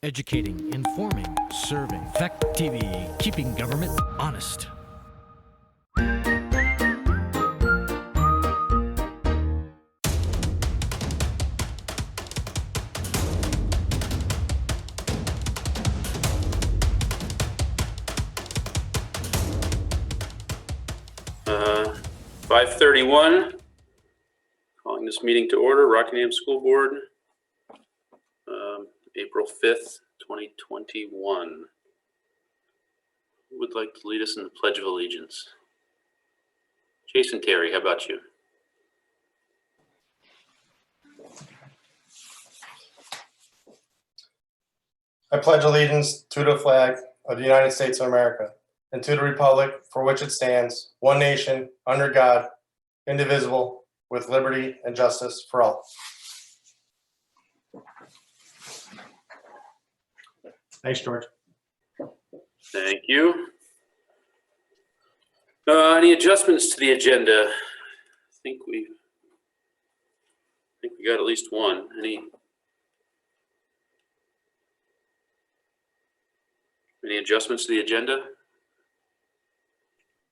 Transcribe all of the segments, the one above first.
Educating, informing, serving. Fact TV, keeping government honest. Uh, 5:31, calling this meeting to order, Rockingham School Board, April 5th, 2021. Who would like to lead us in the Pledge of Allegiance? Jason Terry, how about you? I pledge allegiance to the flag of the United States of America and to the republic for which it stands, one nation, under God, indivisible, with liberty and justice for all. Thanks, George. Thank you. Any adjustments to the agenda? I think we got at least one. Any adjustments to the agenda?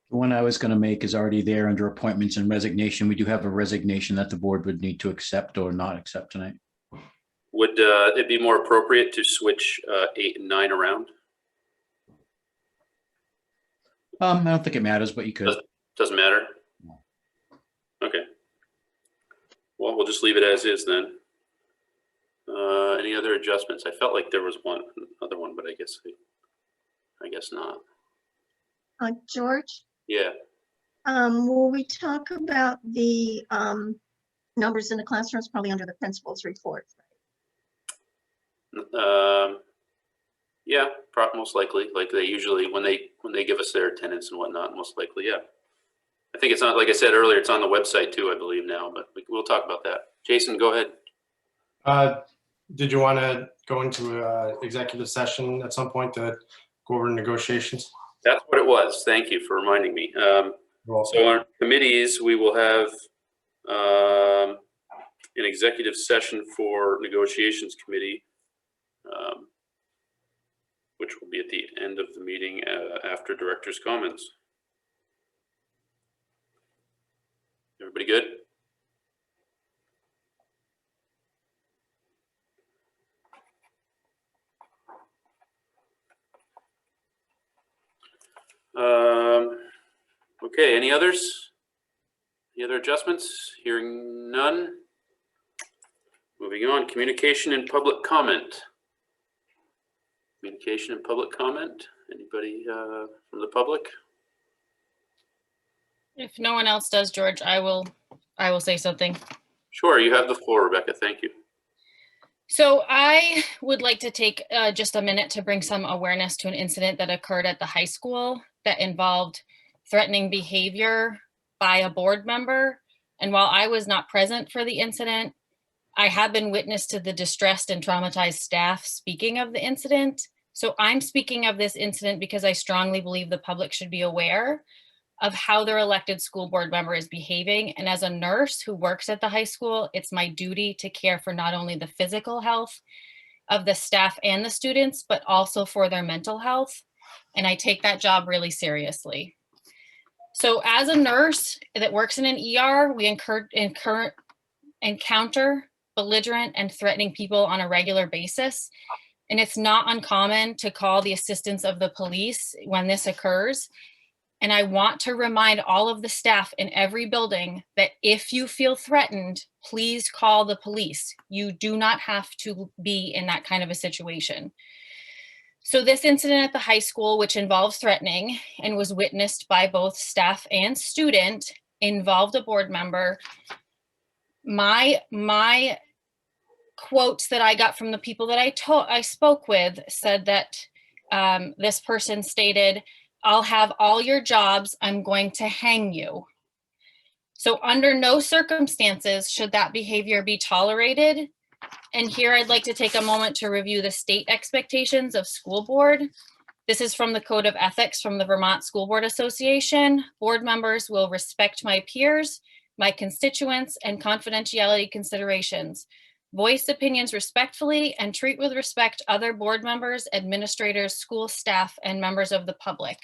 The one I was going to make is already there under appointments and resignation. We do have a resignation that the board would need to accept or not accept tonight. Would it be more appropriate to switch 8 and 9 around? I don't think it matters, but you could. Doesn't matter? Okay. Well, we'll just leave it as is then. Any other adjustments? I felt like there was another one, but I guess not. George, Yeah. will we talk about the numbers in the classrooms, probably under the principal's report? Yeah, most likely. Like they usually, when they give us their attendance and whatnot, most likely, yeah. I think it's not, like I said earlier, it's on the website too, I believe now, but we'll talk about that. Jason, go ahead. Did you want to go into executive session at some point to go over negotiations? That's what it was. Thank you for reminding me. So on committees, we will have an executive session for negotiations committee, which will be at the end of the meeting after director's comments. Everybody good? Okay, any others? Any other adjustments? Hearing none. Moving on, communication and public comment. Communication and public comment. Anybody from the public? If no one else does, George, I will say something. Sure, you have the floor, Rebecca. Thank you. So I would like to take just a minute to bring some awareness to an incident that occurred at the high school that involved threatening behavior by a board member. And while I was not present for the incident, I have been witness to the distressed and traumatized staff speaking of the incident. So I'm speaking of this incident because I strongly believe the public should be aware of how their elected school board member is behaving. And as a nurse who works at the high school, it's my duty to care for not only the physical health of the staff and the students, but also for their mental health. And I take that job really seriously. So as a nurse that works in an ER, we encounter belligerent and threatening people on a regular basis. And it's not uncommon to call the assistance of the police when this occurs. And I want to remind all of the staff in every building that if you feel threatened, please call the police. You do not have to be in that kind of a situation. So this incident at the high school, which involves threatening and was witnessed by both staff and student, involved a board member. My quotes that I got from the people that I spoke with said that this person stated, "I'll have all your jobs, I'm going to hang you." So under no circumstances should that behavior be tolerated. And here I'd like to take a moment to review the state expectations of school board. This is from the Code of Ethics from the Vermont School Board Association. Board members will respect my peers, my constituents, and confidentiality considerations. voice opinions respectfully, and treat with respect other board members, administrators, school staff, and members of the public.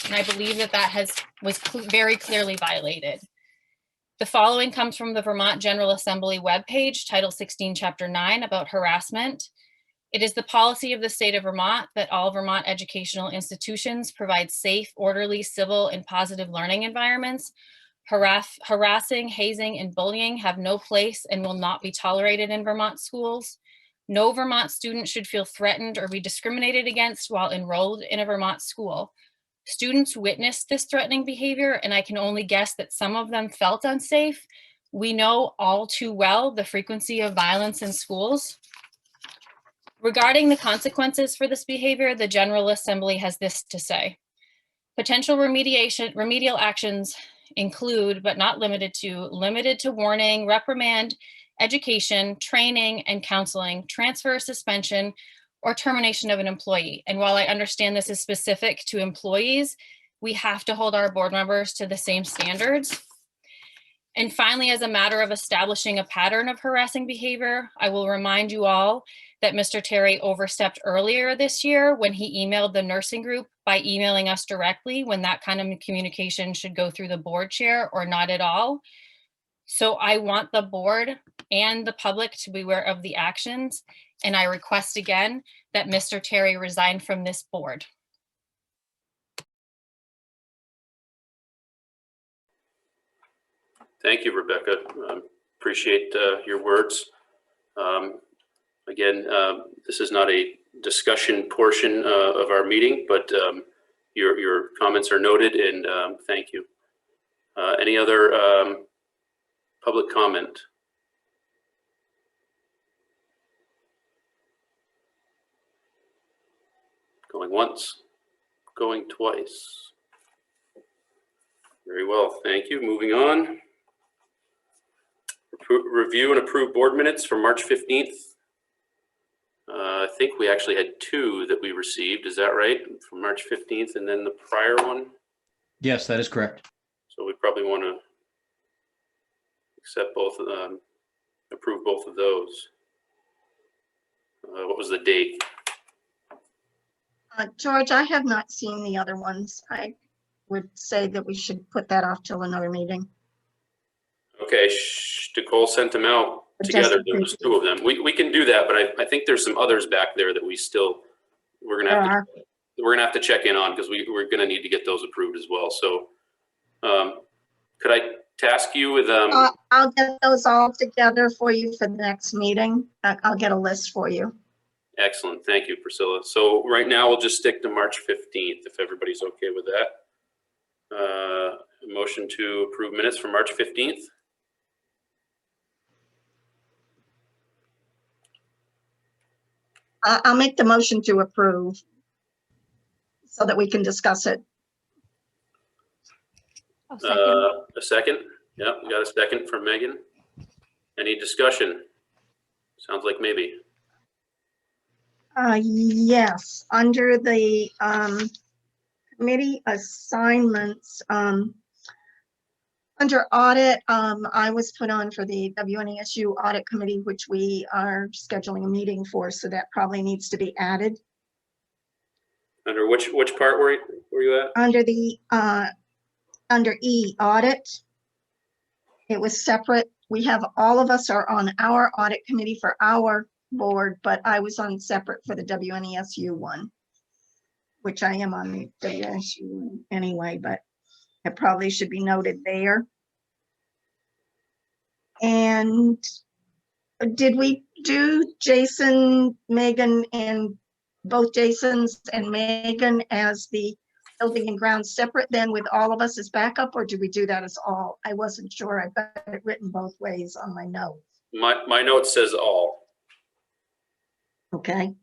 And I believe that that was very clearly violated. The following comes from the Vermont General Assembly webpage, Title 16, Chapter 9, about harassment. It is the policy of the state of Vermont that all Vermont educational institutions provide safe, orderly, civil, and positive learning environments. Harassing, hazing, and bullying have no place and will not be tolerated in Vermont schools. No Vermont student should feel threatened or be discriminated against while enrolled in a Vermont school. Students witnessed this threatening behavior, and I can only guess that some of them felt unsafe. We know all too well the frequency of violence in schools. Regarding the consequences for this behavior, the General Assembly has this to say. Potential remedial actions include, but not limited to warning, reprimand, education, training, and counseling, transfer, suspension, or termination of an employee. And while I understand this is specific to employees, we have to hold our board members to the same standards. And finally, as a matter of establishing a pattern of harassing behavior, I will remind you all that Mr. Terry overstepped earlier this year when he emailed the nursing group by emailing us directly, when that kind of communication should go through the board chair or not at all. So I want the board and the public to be aware of the actions, and I request again that Mr. Terry resign from this board. Thank you, Rebecca. Appreciate your words. Again, this is not a discussion portion of our meeting, but your comments are noted, and thank you. Any other public comment? Going once, going twice. Very well, thank you. Moving on. Review and approve board minutes for March 15th. I think we actually had two that we received. Is that right? From March 15th and then the prior one? Yes, that is correct. So we probably want to accept both of them, approve both of those. What was the date? George, I have not seen the other ones. I would say that we should put that off till another meeting. Okay, Nicole sent them out together. There was two of them. We can do that, but I think there's some others back there that we're gonna have to check in on, because we're gonna need to get those approved as well. So could I task you with I'll get those all together for you for the next meeting. I'll get a list for you. Excellent, thank you, Priscilla. So right now we'll just stick to March 15th, if everybody's okay with that. Motion to approve minutes for March 15th. I'll make the motion to approve so that we can discuss it. I'll second. A second? Yeah, we got a second from Megan. Any discussion? Sounds like maybe. Yes, under the committee assignments, under audit, I was put on for the WNESU audit committee, which we are scheduling a meeting for, so that probably needs to be added. Under which part were you at? Under the under E, audit. It was separate. We have, all of us are on our audit committee for our board, but I was on separate for the WNESU one, which I am on the WNESU one anyway, but it probably should be noted there. And did we do Jason, Megan, and both Jason's and Megan as the building and grounds separate then with all of us as backup, or did we do that as all? I wasn't sure. I've got it written both ways on my note. My note says all. Okay.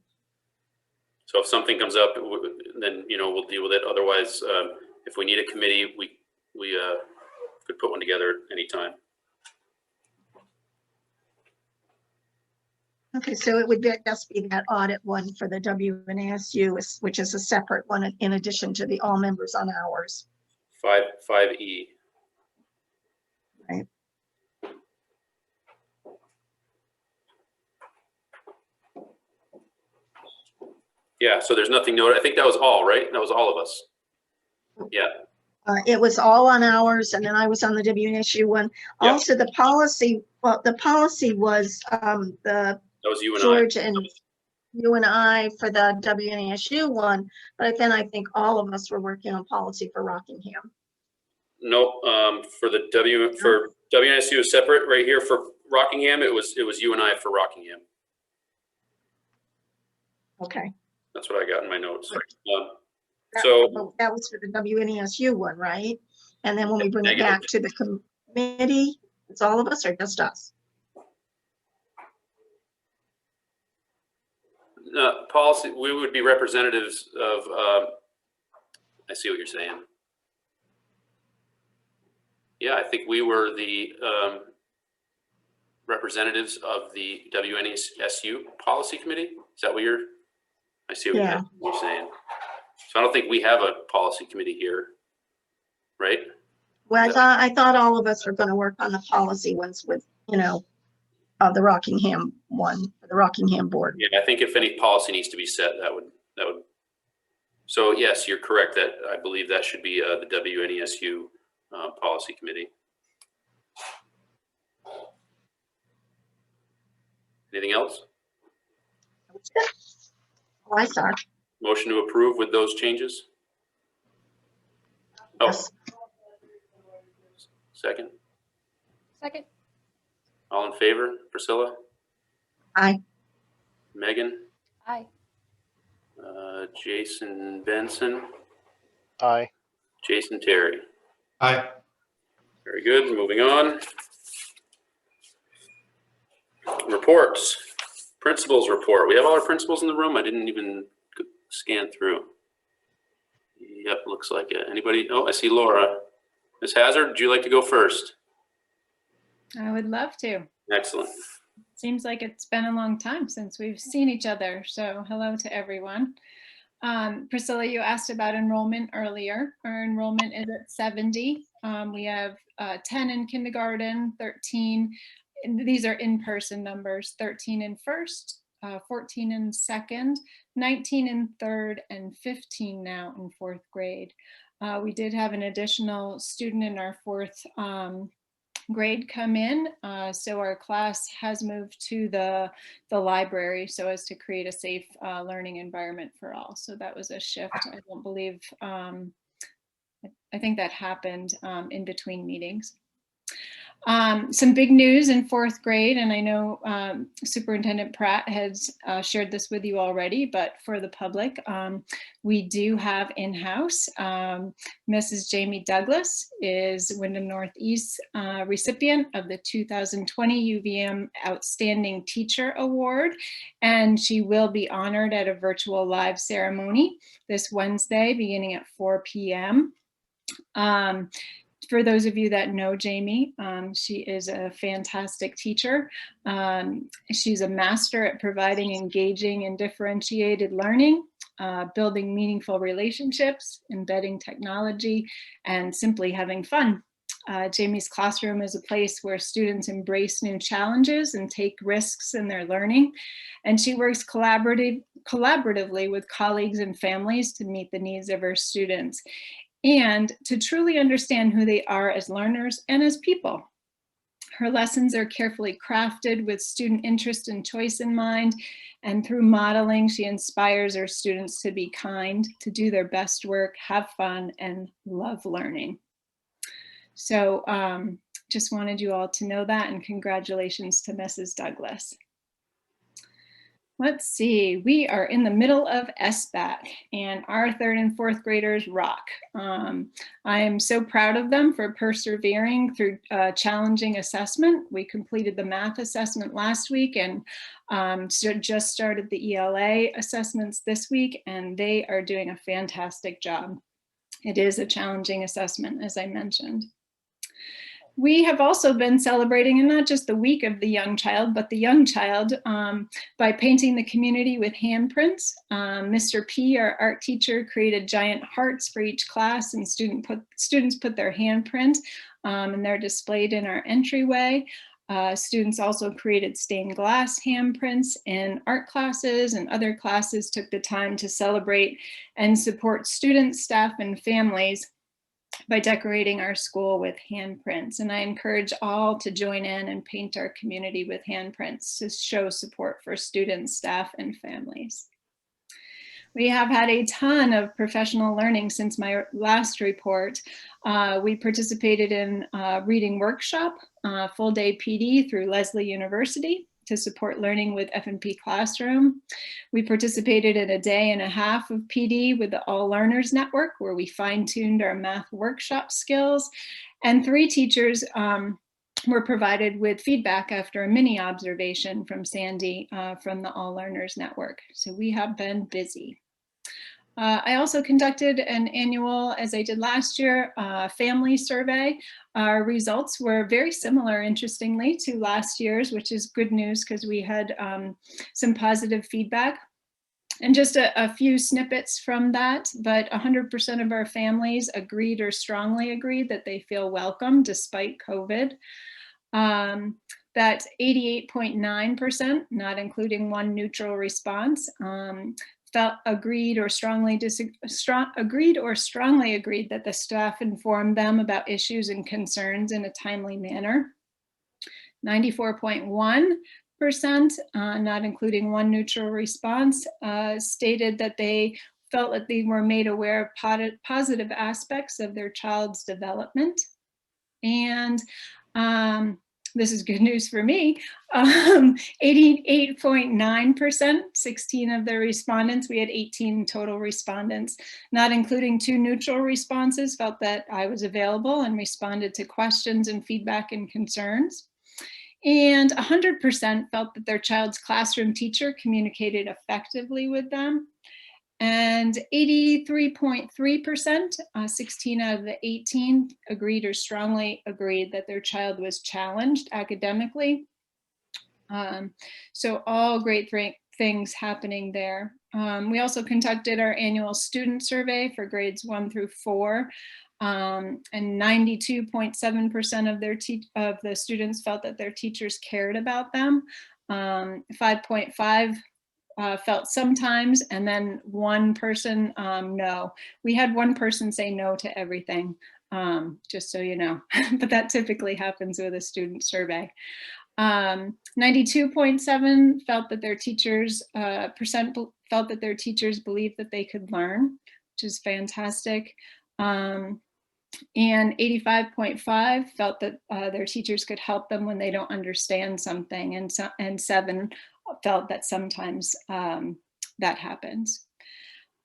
So if something comes up, then we'll deal with it. Otherwise, if we need a committee, we could put one together anytime. Okay, so it would just be that audit one for the WNASU, which is a separate one in addition to the all members on ours. 5E. Right. Yeah, so there's nothing noted. I think that was all, right? That was all of us. Yeah, It was all on ours, and then I was on the WNSU one. Yep. Also, the policy, well, the policy was the that was you and George and you and I for the WNSU one, but then I think all of us were working on policy for Rockingham. Nope, for WNSU is separate right here for Rockingham. It was you and I for Rockingham. Okay. That's what I got in my notes. That- So but that was for the WNSU one, right? And then when we bring it Negative. back to the committee, it's all of us or just us? policy, we would be representatives of, I see what you're saying. Yeah, I think we were the representatives of the WNSU policy committee. Is that what I see what Yeah. you're saying. So I don't think we have a policy committee here, right? Well, I thought all of us were going to work on the policy ones with, the Rockingham one, the Rockingham board. Yeah, I think if any policy needs to be set, that would. So yes, you're correct that I believe that should be the WNESU policy committee. Anything else? Oh, I saw. Motion to approve with those changes? Oh, Yes. second. Second. All in favor? Priscilla? Aye. Megan? Aye. Jason Benson? Aye. Jason Terry? Aye. Very good. Moving on. Reports. Principals report. We have all our principals in the room. I didn't even scan through. Yep, looks like it. Anybody? Oh, I see Laura. Ms. Hazard, would you like to go first? I would love to. Excellent. Seems like it's been a long time since we've seen each other. So hello to everyone. Priscilla, you asked about enrollment earlier. Our enrollment is at 70. We have 10 in kindergarten, 13. These are in-person numbers, 13 in first, 14 in second, 19 in third, and 15 now in fourth grade. We did have an additional student in our fourth grade come in, so our class has moved to the library so as to create a safe learning environment for all. So that was a shift. I don't believe, I think that happened in between meetings. Some big news in fourth grade, and I know Superintendent Pratt has shared this with you already, but for the public, we do have in-house. Mrs. Jamie Douglas is Wyndham Northeast recipient of the 2020 UVM Outstanding Teacher Award, and she will be honored at a virtual live ceremony this Wednesday beginning at 4 p.m. For those of you that know Jamie, she is a fantastic teacher. She's a master at providing engaging and differentiated learning, building meaningful relationships, embedding technology, and simply having fun. Jamie's classroom is a place where students embrace new challenges and take risks in their learning. And she works collaboratively with colleagues and families to meet the needs of her students, and to truly understand who they are as learners and as people. Her lessons are carefully crafted with student interest and choice in mind, and through modeling, she inspires her students to be kind, to do their best work, have fun, and love learning. So just wanted you all to know that, and congratulations to Mrs. Douglas. Let's see, we are in the middle of SBAC and our third and fourth graders rock. I am so proud of them for persevering through challenging assessment. We completed the math assessment last week and just started the ELA assessments this week, and they are doing a fantastic job. It is a challenging assessment, as I mentioned. We have also been celebrating, and not just the week of the young child, but the young child by painting the community with handprints. Mr. P, our art teacher, created giant hearts for each class, and students put their handprint, and they're displayed in our entryway. Students also created stained glass handprints in art classes, and other classes took the time to celebrate and support students, staff, and families by decorating our school with handprints. And I encourage all to join in and paint our community with handprints to show support for students, staff, and families. We have had a ton of professional learning since my last report. We participated in a reading workshop, full day PD through Lesley University to support learning with F&P Classroom. We participated in a day and a half of PD with the All Learners Network, where we fine-tuned our math workshop skills. And 3 teachers were provided with feedback after a mini observation from Sandy from the All Learners Network. So we have been busy. I also conducted an annual, as I did last year, family survey. Our results were very similar, interestingly, to last year's, which is good news because we had some positive feedback. And just a few snippets from that, but 100% of our families agreed or strongly agreed that they feel welcome despite COVID. That 88.9%, not including one neutral response, felt agreed or strongly agreed that the staff informed them about issues and concerns in a timely manner. 94.1%, not including one neutral response, stated that they felt that they were made aware of positive aspects of their child's development. And this is good news for me. 88.9%, 16 of the respondents, we had 18 total respondents, not including 2 neutral responses, felt that I was available and responded to questions and feedback and concerns. And 100% felt that their child's classroom teacher communicated effectively with them. And 83.3%, 16 out of the 18 agreed or strongly agreed that their child was challenged academically. So all great things happening there. We also conducted our annual student survey for grades 1 through 4. And 92.7% of the students felt that their teachers cared about them. 5.5 felt sometimes, and then one person, no. We had one person say no to everything, just so you know, but that typically happens with a student survey. 92.7 felt that their teachers, felt that their teachers believed that they could learn, which is fantastic. And 85.5 felt that their teachers could help them when they don't understand something, and 7 felt that sometimes that happens.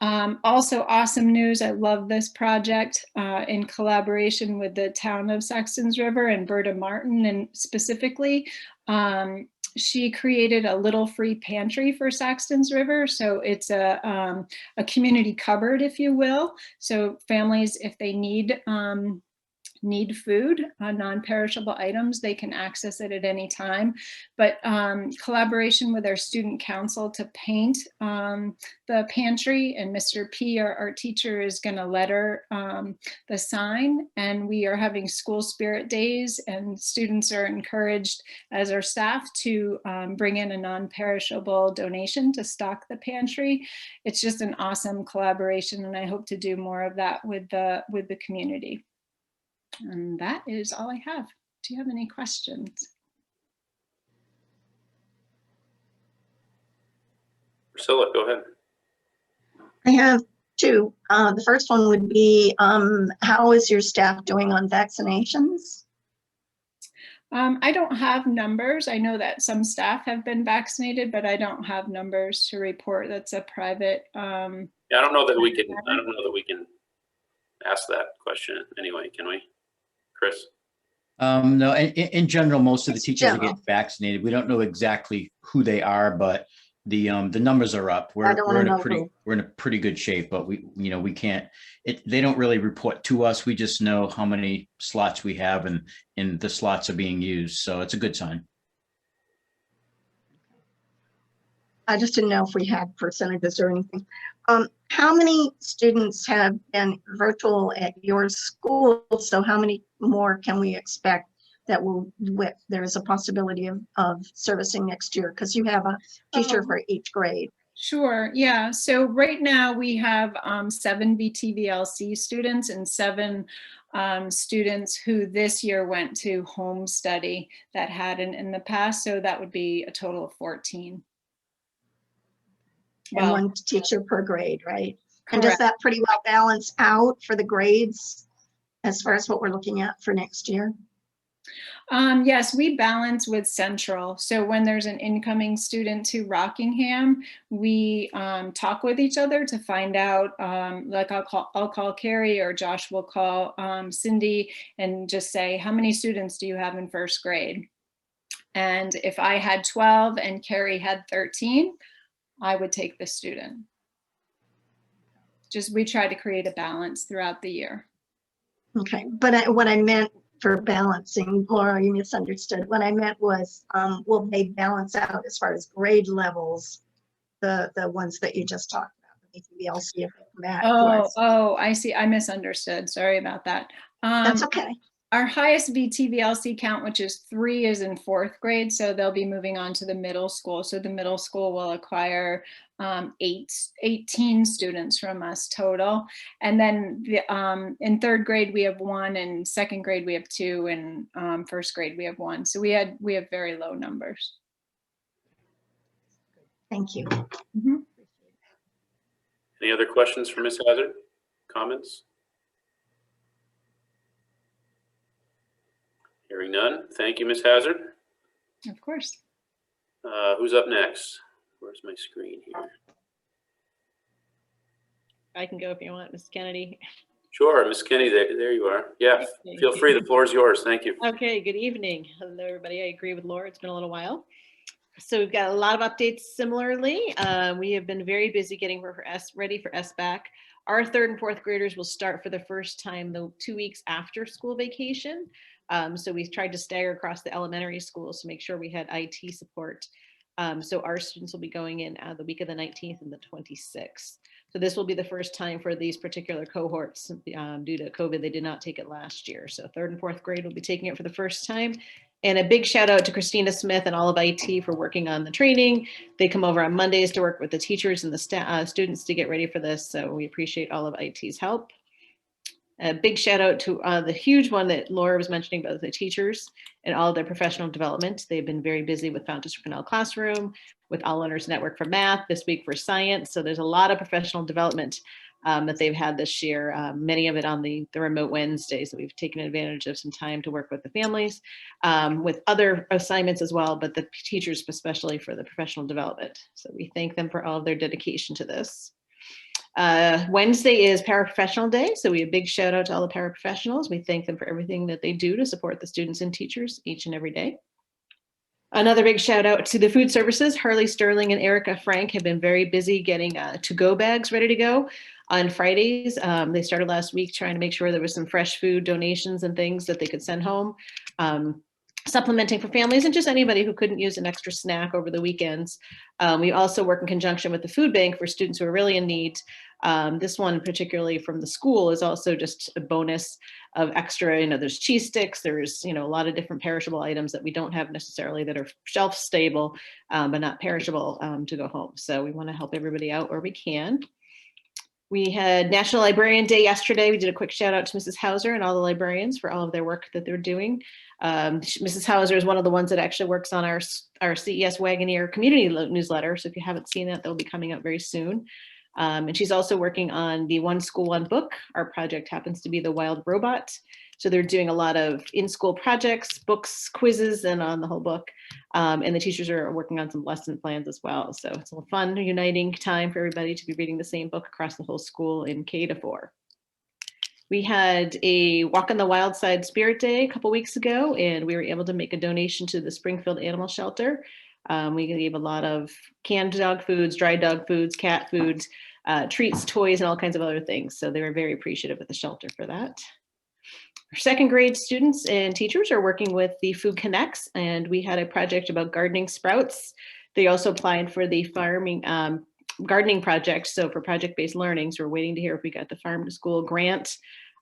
Also awesome news, I love this project in collaboration with the town of Saxons River and Berta Martin, and specifically, she created a little free pantry for Saxons River. So it's a community cupboard, if you will. So families, if they need food, non-perishable items, they can access it at any time. But collaboration with our student council to paint the pantry, and Mr. P, our art teacher, is going to letter the sign, and we are having school spirit days, and students are encouraged as our staff to bring in a non-perishable donation to stock the pantry. It's just an awesome collaboration, and I hope to do more of that with the community. And that is all I have. Do you have any questions? Priscilla, go ahead. I have 2. The first one would be, how is your staff doing on vaccinations? I don't have numbers. I know that some staff have been vaccinated, but I don't have numbers to report. That's a private. Yeah, I don't know that we can. I don't know that we can ask that question anyway. Can we, Chris? No, in general, most of the It's teachers that general. get vaccinated, we don't know exactly who they are, but the numbers are up. I don't wanna know who. We're in a pretty good shape, but we can't, they don't really report to us. We just know how many slots we have, and the slots are being used. So it's a good sign. I just didn't know if we had percentages or anything. How many students have been virtual at your school? So how many more can we expect that there is a possibility of servicing next year? Because you have a teacher for each grade. Sure, yeah. So right now we have 7 VTVLC students and 7 students who this year went to home study that hadn't in the past. So that would be a total of 14. And one teacher per grade, right? And correct. does that pretty well balance out for the grades as far as what we're looking at for next year? Yes, we balance with Central. So when there's an incoming student to Rockingham, we talk with each other to find out, like I'll call Carrie, or Josh will call Cindy and just say, how many students do you have in first grade? And if I had 12 and Carrie had 13, I would take the student. We try to create a balance throughout the year. Okay, but what I meant for balancing, Laura, you misunderstood. What I meant was, will they balance out as far as grade levels, the ones that you just talked about? Maybe I'll see if they come back. I see. I misunderstood. Sorry about that. That's okay. Our highest VTVLC count, which is 3, is in 4th grade. So they'll be moving on to the middle school. So the middle school will acquire 18 students from us total. And then in 3rd grade, we have 1, and 2nd grade, we have 2, and 1st grade, we have 1. So we have very low numbers. Thank you. Mm-hmm. Any other questions for Ms. Hazard? Comments? Hearing none. Thank you, Ms. Hazard. Of course. Who's up next? Where's my screen here? I can go if you want, Ms. Kennedy. Sure, Ms. Kenny, there you are. Yeah, feel free. The floor is yours. Thank you. Okay, good evening. Hello, everybody. I agree with Laura. It's been a little while. So we've got a lot of updates similarly. We have been very busy getting ready for SBAC. Our 3rd and 4th graders will start for the first time the 2 weeks after school vacation. So we tried to stagger across the elementary schools to make sure we had IT support. So our students will be going in the week of the 19th and the 26th. So this will be the first time for these particular cohorts. Due to COVID, they did not take it last year. So 3rd and 4th grade will be taking it for the first time. And a big shout out to Christina Smith and all of IT for working on the training. They come over on Mondays to work with the teachers and the students to get ready for this. So we appreciate all of IT's help. A big shout out to the huge one that Laura was mentioning about the teachers and all of their professional development. They've been very busy with Fountas for Cornell Classroom, with All Learners Network for Math, this week for Science. So there's a lot of professional development that they've had this year, many of it on the remote Wednesdays. So we've taken advantage of some time to work with the families, with other assignments as well, but the teachers especially for the professional development. So we thank them for all of their dedication to this. Wednesday is Paraprofessional Day, so we have a big shout out to all the paraprofessionals. We thank them for everything that they do to support the students and teachers each and every day. Another big shout out to the food services. Harley Sterling and Erica Frank have been very busy getting to-go bags ready to go on Fridays. They started last week trying to make sure there was some fresh food donations and things that they could send home. Supplementing for families and just anybody who couldn't use an extra snack over the weekends. We also work in conjunction with the food bank for students who are really in need. This one, particularly from the school, is also just a bonus of extra, there's cheese sticks, there's, a lot of different perishable items that we don't have necessarily that are shelf stable, but not perishable to go home. So we want to help everybody out where we can. We had National Librarian Day yesterday. We did a quick shout out to Mrs. Hauser and all the librarians for all of their work that they're doing. Mrs. Hauser is one of the ones that actually works on our CES Wagoneer community newsletter. So if you haven't seen that, they'll be coming up very soon. And she's also working on the One School, One Book. Our project happens to be the Wild Robot. So they're doing a lot of in-school projects, books, quizzes, and on the whole book. And the teachers are working on some lesson plans as well. So it's a fun, uniting time for everybody to be reading the same book across the whole school in K-4. We had a Walk on the Wild Side Spirit Day a couple weeks ago, and we were able to make a donation to the Springfield Animal Shelter. We gave a lot of canned dog foods, dry dog foods, cat foods, treats, toys, and all kinds of other things. So they were very appreciative of the shelter for that. Our 2nd grade students and teachers are working with the Food Connects, and we had a project about gardening sprouts. They also applied for the farming gardening project, so for project-based learning. So we're waiting to hear if we got the farm to school grant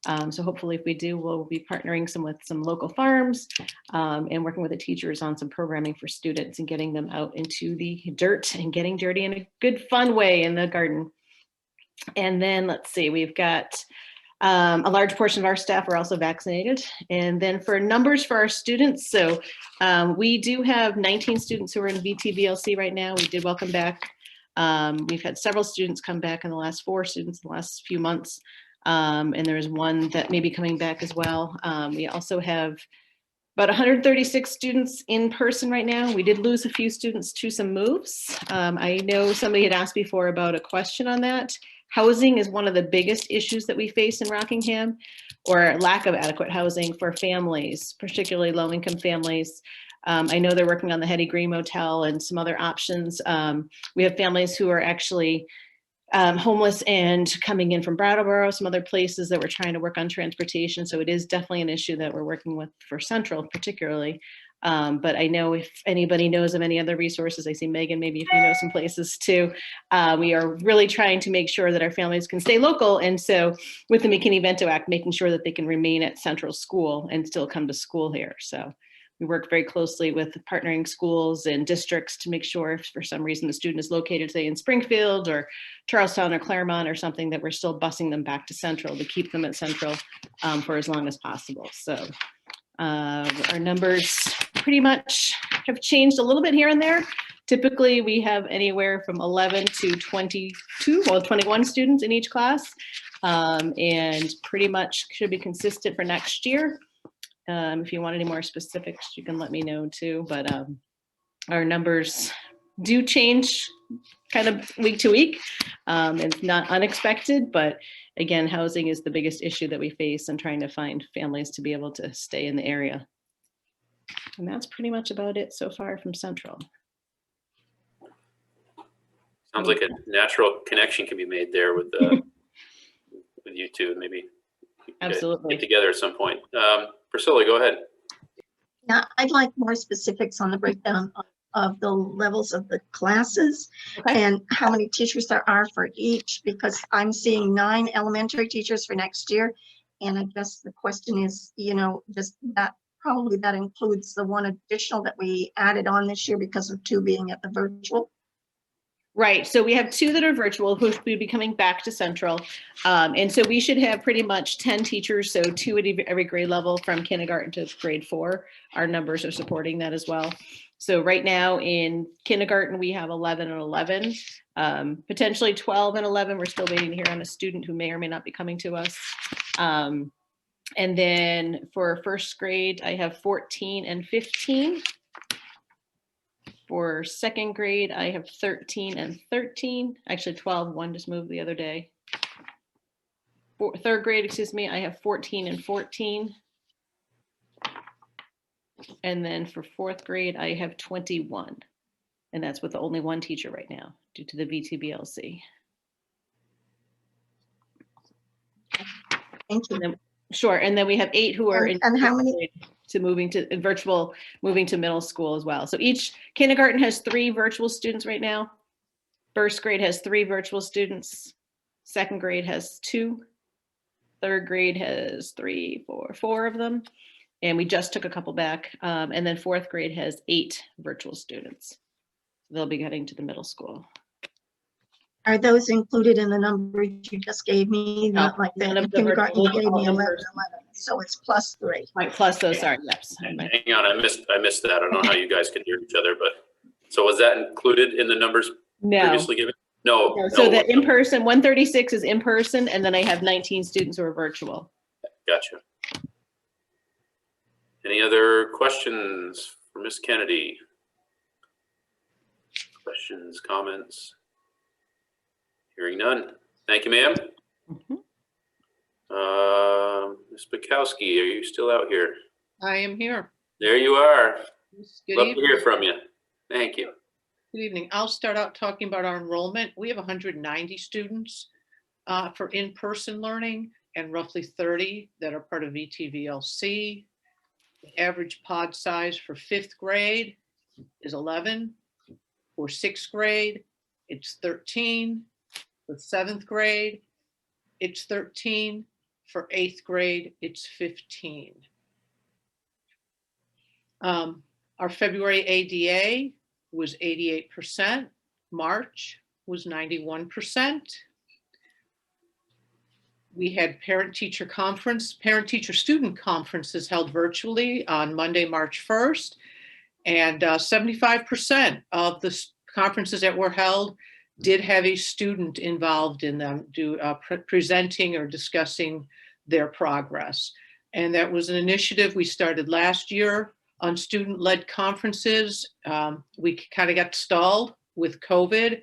So hopefully if we do, we'll be partnering with some local farms and working with the teachers on some programming for students and getting them out into the dirt and getting dirty in a good, fun way in the garden. And then let's see, we've got a large portion of our staff are also vaccinated. And then for numbers for our students, so we do have 19 students who are in VTVLC right now. We did welcome back. We've had several students come back in the last 4 students in the last few months. And there's one that may be coming back as well. We also have about 136 students in person right now. We did lose a few students to some moves. I know somebody had asked before about a question on that. Housing is one of the biggest issues that we face in Rockingham, or lack of adequate housing for families, particularly low-income families. I know they're working on the Hetty Green Motel and some other options. We have families who are actually homeless and coming in from Brattleboro, some other places that we're trying to work on transportation. So it is definitely an issue that we're working with for Central particularly. But I know if anybody knows of any other resources, I see Megan, maybe if you know some places too, we are really trying to make sure that our families can stay local. And so with the McKinney-Vento Act, making sure that they can remain at Central School and still come to school here. So we work very closely with partnering schools and districts to make sure if for some reason the student is located, say in Springfield or Charlestown or Claremont or something, that we're still busing them back to Central to keep them at Central for as long as possible. So our numbers pretty much have changed a little bit here and there. Typically, we have anywhere from 11 to 21 students in each class, and pretty much should be consistent for next year. If you want any more specifics, you can let me know too, but our numbers do change kind of week to week. It's not unexpected, but again, housing is the biggest issue that we face and trying to find families to be able to stay in the area. And that's pretty much about it so far from Central. Sounds like a natural connection can be made there with you two. Maybe Absolutely. get together at some point. Priscilla, go ahead. Yeah, I'd like more specifics on the breakdown of the levels of the classes and how many teachers there are for each, because I'm seeing 9 elementary teachers for next year. And I guess the question is, you know, just that probably that includes the 1 additional that we added on this year because of 2 being at the virtual. Right. So we have 2 that are virtual who will be coming back to Central. And so we should have pretty much 10 teachers. So 2 at every grade level from kindergarten to grade 4. Our numbers are supporting that as well. So right now in kindergarten, we have 11 and 11, potentially 12 and 11. We're still waiting to hear on a student who may or may not be coming to us. And then for first grade, I have 14 and 15. For second grade, I have 13 and 13. Actually 12, one just moved the other day. For third grade, excuse me, I have 14 and 14. And then for fourth grade, I have 21. And that's with only 1 teacher right now due to the VTBLC. Thank you. And then, sure. And then we have 8 who are in and how many to moving to virtual, moving to middle school as well. So each kindergarten has 3 virtual students right now. First grade has 3 virtual students. Second grade has 2. Third grade has 4 of them. And we just took a couple back. And then fourth grade has 8 virtual students. They'll be getting to the middle school. are those included in the numbers you just gave me? No, Not like none that of in them are kindergarten you gave me all in 11, person. 11. So it's plus 3. Right, plus those are, yes. Hang on, I missed that. I don't know how you guys can hear each other, but so was that included in the numbers No. previously given? No. So the in-person, 136 is in person, and then I have 19 students who are virtual. Gotcha. Any other questions for Ms. Kennedy? Questions, comments? Hearing none. Thank you, ma'am. Ms. Bukowski, are you still out here? I am here. There you are. Good Love evening. to hear from you. Thank you. Good evening. I'll start out talking about our enrollment. We have 190 students for in-person learning and roughly 30 that are part of VTVLC. The average pod size for 5th grade is 11. For 6th grade, it's 13. For 7th grade, it's 13. For 8th grade, it's 15. Our February ADA was 88%. March was 91%. We had parent-teacher student conferences held virtually on Monday, March 1st. And 75% of the conferences that were held did have a student involved in them, presenting or discussing their progress. And that was an initiative we started last year on student-led conferences. We kind of got stalled with COVID,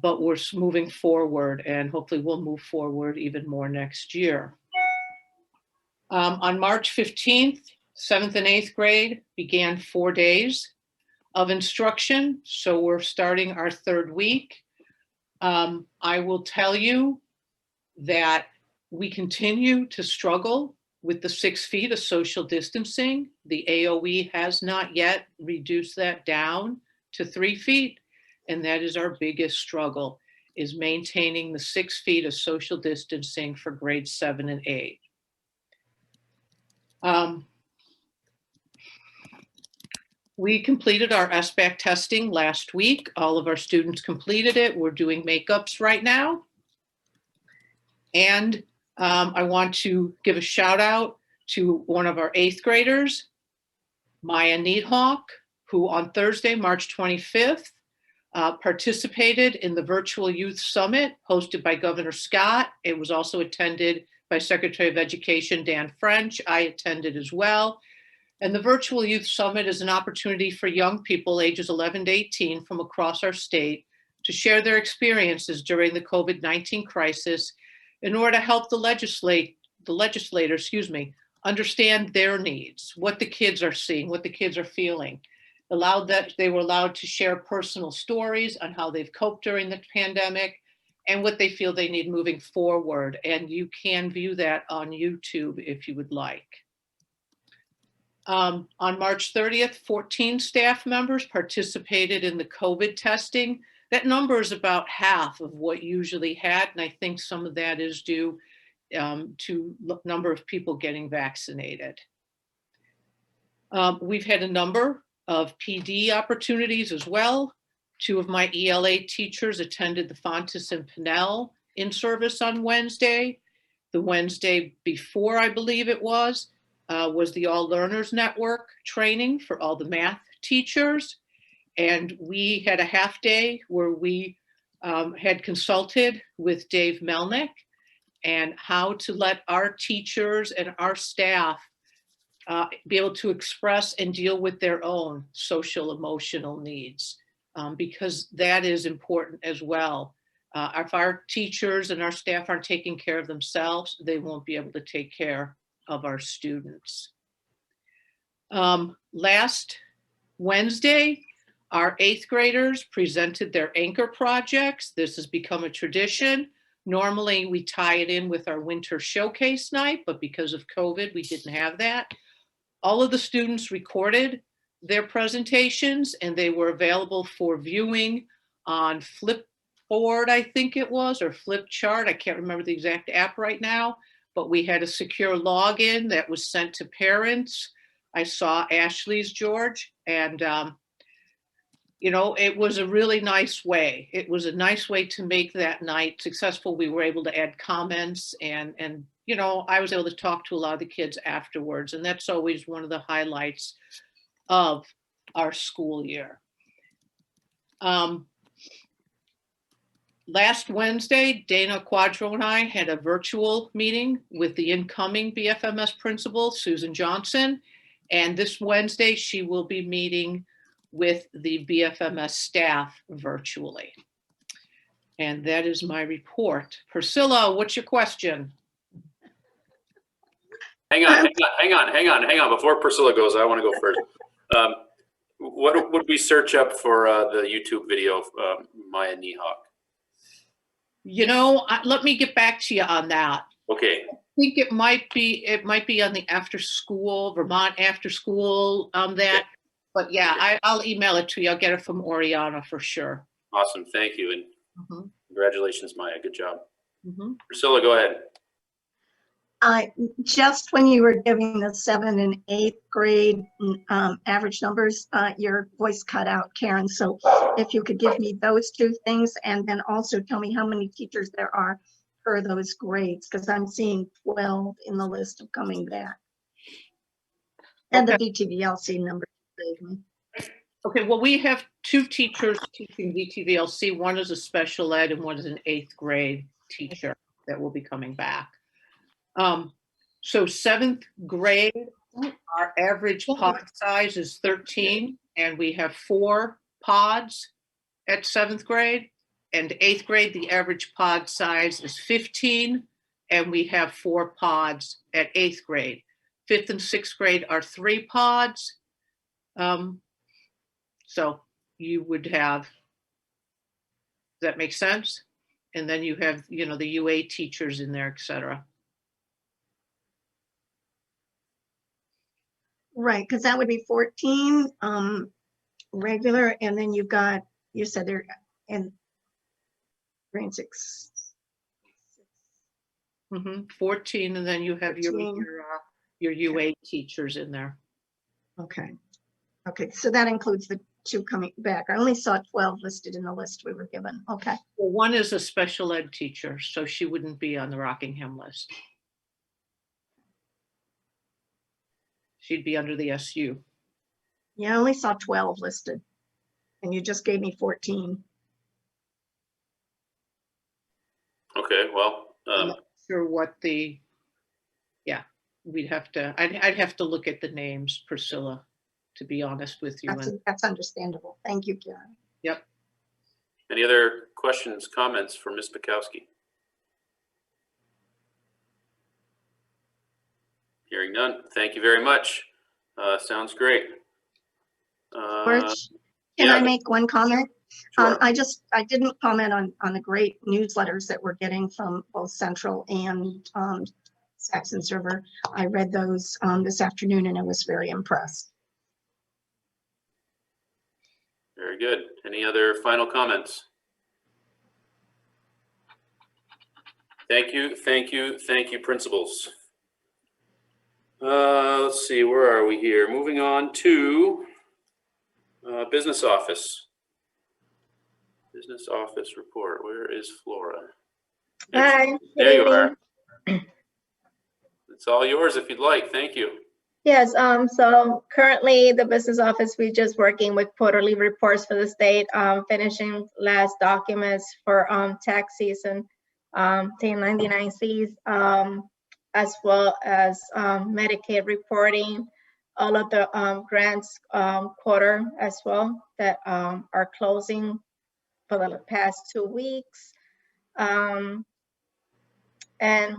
but we're moving forward, and hopefully we'll move forward even more next year. On March 15th, 7th and 8th grade began 4 days of instruction. So we're starting our 3rd week. I will tell you that we continue to struggle with the 6 feet of social distancing. The AOE has not yet reduced that down to 3 feet. And that is our biggest struggle, is maintaining the 6 feet of social distancing for grades 7 and 8. We completed our SBAC testing last week. All of our students completed it. We're doing makeups right now. And I want to give a shout out to one of our 8th graders, Maya Needhawk, who on Thursday, March 25th, participated in the Virtual Youth Summit hosted by Governor Scott. It was also attended by Secretary of Education Dan French. I attended as well. And the Virtual Youth Summit is an opportunity for young people ages 11 to 18 from across our state to share their experiences during the COVID-19 crisis in order to help the legislators, understand their needs, what the kids are seeing, what the kids are feeling. They were allowed to share personal stories on how they've coped during the pandemic and what they feel they need moving forward. And you can view that on YouTube if you would like. On March 30th, 14 staff members participated in the COVID testing. That number is about half of what usually had, and I think some of that is due to the number of people getting vaccinated. We've had a number of PD opportunities as well. 2 of my ELA teachers attended the Fontes and Pinnell in-service on Wednesday. The Wednesday before, I believe it was the All Learners Network training for all the math teachers. And we had a half day where we had consulted with Dave Melnick and how to let our teachers and our staff be able to express and deal with their own social emotional needs, because that is important as well. If our teachers and our staff aren't taking care of themselves, they won't be able to take care of our students. Last Wednesday, our 8th graders presented their anchor projects. This has become a tradition. Normally we tie it in with our winter showcase night, but because of COVID, we didn't have that. All of the students recorded their presentations and they were available for viewing on Flipboard, I think it was, or Flipchart. I can't remember the exact app right now, but we had a secure login that was sent to parents. I saw Ashley's, George, and it was a really nice way. It was a nice way to make that night successful. We were able to add comments and I was able to talk to a lot of the kids afterwards, and that's always one of the highlights of our school year. Last Wednesday, Dana Quadro and I had a virtual meeting with the incoming BFMS principal, Susan Johnson, and this Wednesday she will be meeting with the BFMS staff virtually. And that is my report. Priscilla, what's your question? Hang on. Before Priscilla goes, I want to go first. What would we search up for the YouTube video of Maya Needhawk? Let me get back to you on that. Okay. I think it might be on the Vermont after school that. Okay. But yeah, I'll email it to you. I'll get it from Oriana for sure. Awesome. Thank you. And congratulations, Maya. Good job. Mm-hmm. Priscilla, go ahead. Just when you were giving the 7th and 8th grade average numbers, your voice cut out, Karen. So if you could give me those two things and then also tell me how many teachers there are for those grades, because I'm seeing 12 in the list of coming back. And the VTVLC number. Okay, well, we have 2 teachers teaching VTVLC. One is a special ed and one is an 8th grade teacher that will be coming back. So 7th grade, our average pod size is 13, and we have 4 pods at 7th grade. And 8th grade, the average pod size is 15, and we have 4 pods at 8th grade. 5th and 6th grade are 3 pods. So you would have, does that make sense? And then you have, you know, the UA teachers in there, et cetera. Right, because that would be 14 regular, and then you've got, you said they're in grade 6. 14, and then you have your 14. your UA teachers in there. Okay. Okay, so that includes the 2 coming back. I only saw 12 listed in the list we were given. Okay. Well, one is a special ed teacher, so she wouldn't be on the Rockingham list. She'd be under the SU. Yeah, I only saw 12 listed, and you just gave me 14. Okay, well, I'm not sure what the, yeah, we'd have to, I'd have to look at the names, Priscilla, to be honest with you. That's understandable. Thank you, Karen. Yep. any other questions, comments for Ms. Bukowski? Hearing none. Thank you very much. Sounds great. George, can yeah. I make one comment? Sure. I didn't comment on the great newsletters that we're getting from both Central and Saxon Server. I read those this afternoon and I was very impressed. Very good. Any other final comments? Thank you, thank you, thank you, principals. Let's see, where are we here? Moving on to business office. Business office report. Where is Flora? Hi. There you are. It's all yours if you'd like. Thank you. Yes, so currently the business office, we're just working with quarterly reports for the state, finishing last documents for tax season, 1099Cs, as well as Medicaid reporting, all of the grants quarter as well that are closing for the past 2 weeks. And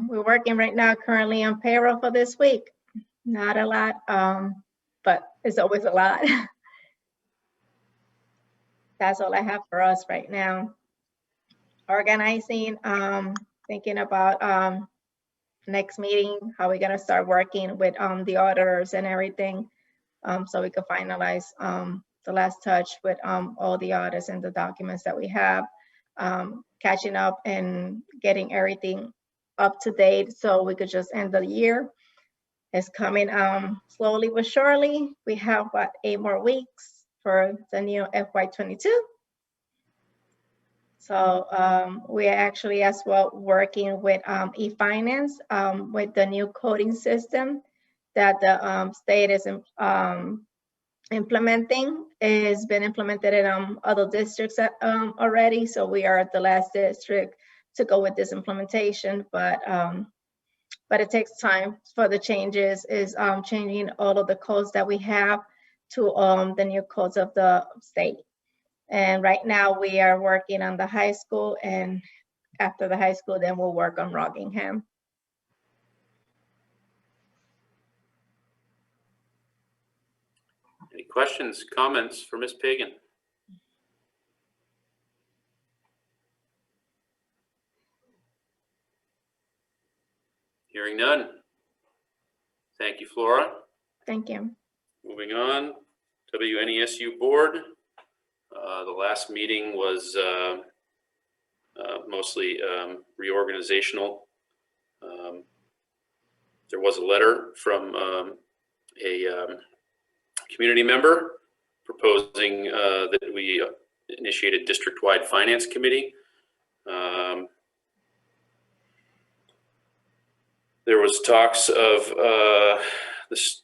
we're working right now currently on payroll for this week. Not a lot, but it's always a lot. That's all I have for us right now. Organizing, thinking about next meeting, how we're gonna start working with the auditors and everything, so we can finalize the last touch with all the audits and the documents that we have, catching up and getting everything up to date so we could just end the year. It's coming slowly but surely. We have what, 8 more weeks for the new FY22. So we are actually as well working with e-finance with the new coding system that the state is implementing. It's been implemented in other districts already. So we are the last district to go with this implementation, but it takes time for the changes, is changing all of the codes that we have to the new codes of the state. And right now we are working on the high school, and after the high school, then we'll work on Rockingham. Any questions, comments for Ms. Pagan? Hearing none. Thank you, Flora. Thank you. Moving on, WNESU board. The last meeting was mostly reorganizational. there was a letter from a community member proposing that we initiate a district-wide finance committee. There was talks of this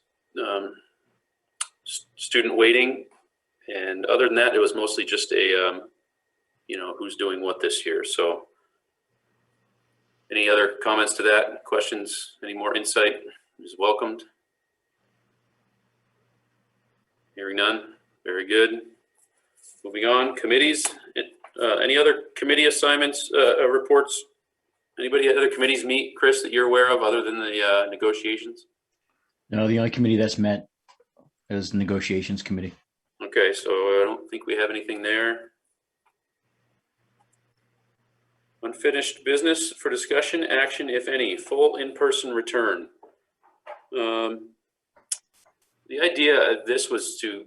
student waiting, and other than that, it was mostly just a who's doing what this year. So any other comments to that? Questions? Any more insight is welcomed. Hearing none. Very good. Moving on, committees. Any other committee assignments, reports? Anybody other committees meet, Chris, that you're aware of other than the negotiations? No, the only committee that's met is the negotiations committee. Okay, so I don't think we have anything there. Unfinished business for discussion, action, if any, full in-person return. The idea of this was to,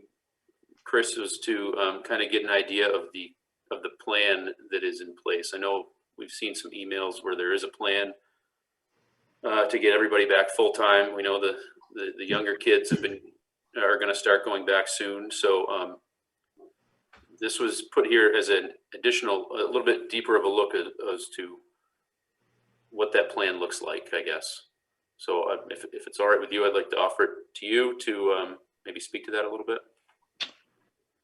Chris, was to kind of get an idea of the plan that is in place. I know we've seen some emails where there is a plan to get everybody back full time. We know the younger kids are going to start going back soon. So this was put here as an additional, a little bit deeper of a look as to what that plan looks like, I guess. So if it's all right with you, I'd like to offer it to you to maybe speak to that a little bit.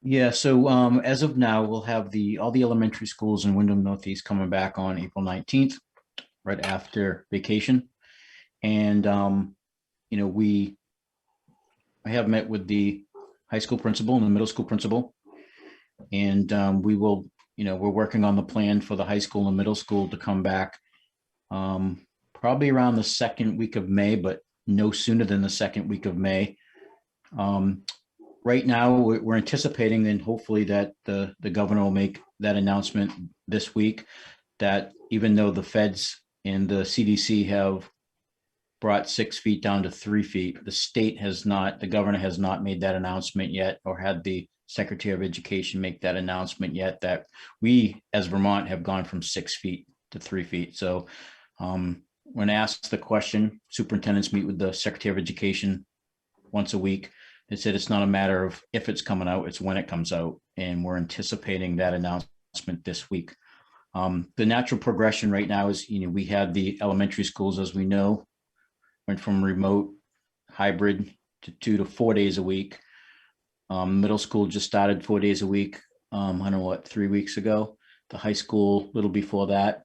Yeah, so as of now, we'll have all the elementary schools in Wyndham Northeast coming back on April 19th, right after vacation. And, I have met with the high school principal and the middle school principal. And we will, we're working on the plan for the high school and middle school to come back probably around the second week of May, but no sooner than the second week of May. Right now, we're anticipating then hopefully that the governor will make that announcement this week, that even though the feds and the CDC have brought 6 feet down to 3 feet, the state has not, the governor has not made that announcement yet, or had the Secretary of Education make that announcement yet, that we as Vermont have gone from 6 feet to 3 feet. So when asked the question, superintendents meet with the Secretary of Education once a week. They said it's not a matter of if it's coming out, it's when it comes out. And we're anticipating that announcement this week. The natural progression right now is, we had the elementary schools, as we know, went from remote hybrid to 2 to 4 days a week. Middle school just started 4 days a week. I don't know what, 3 weeks ago. The high school a little before that.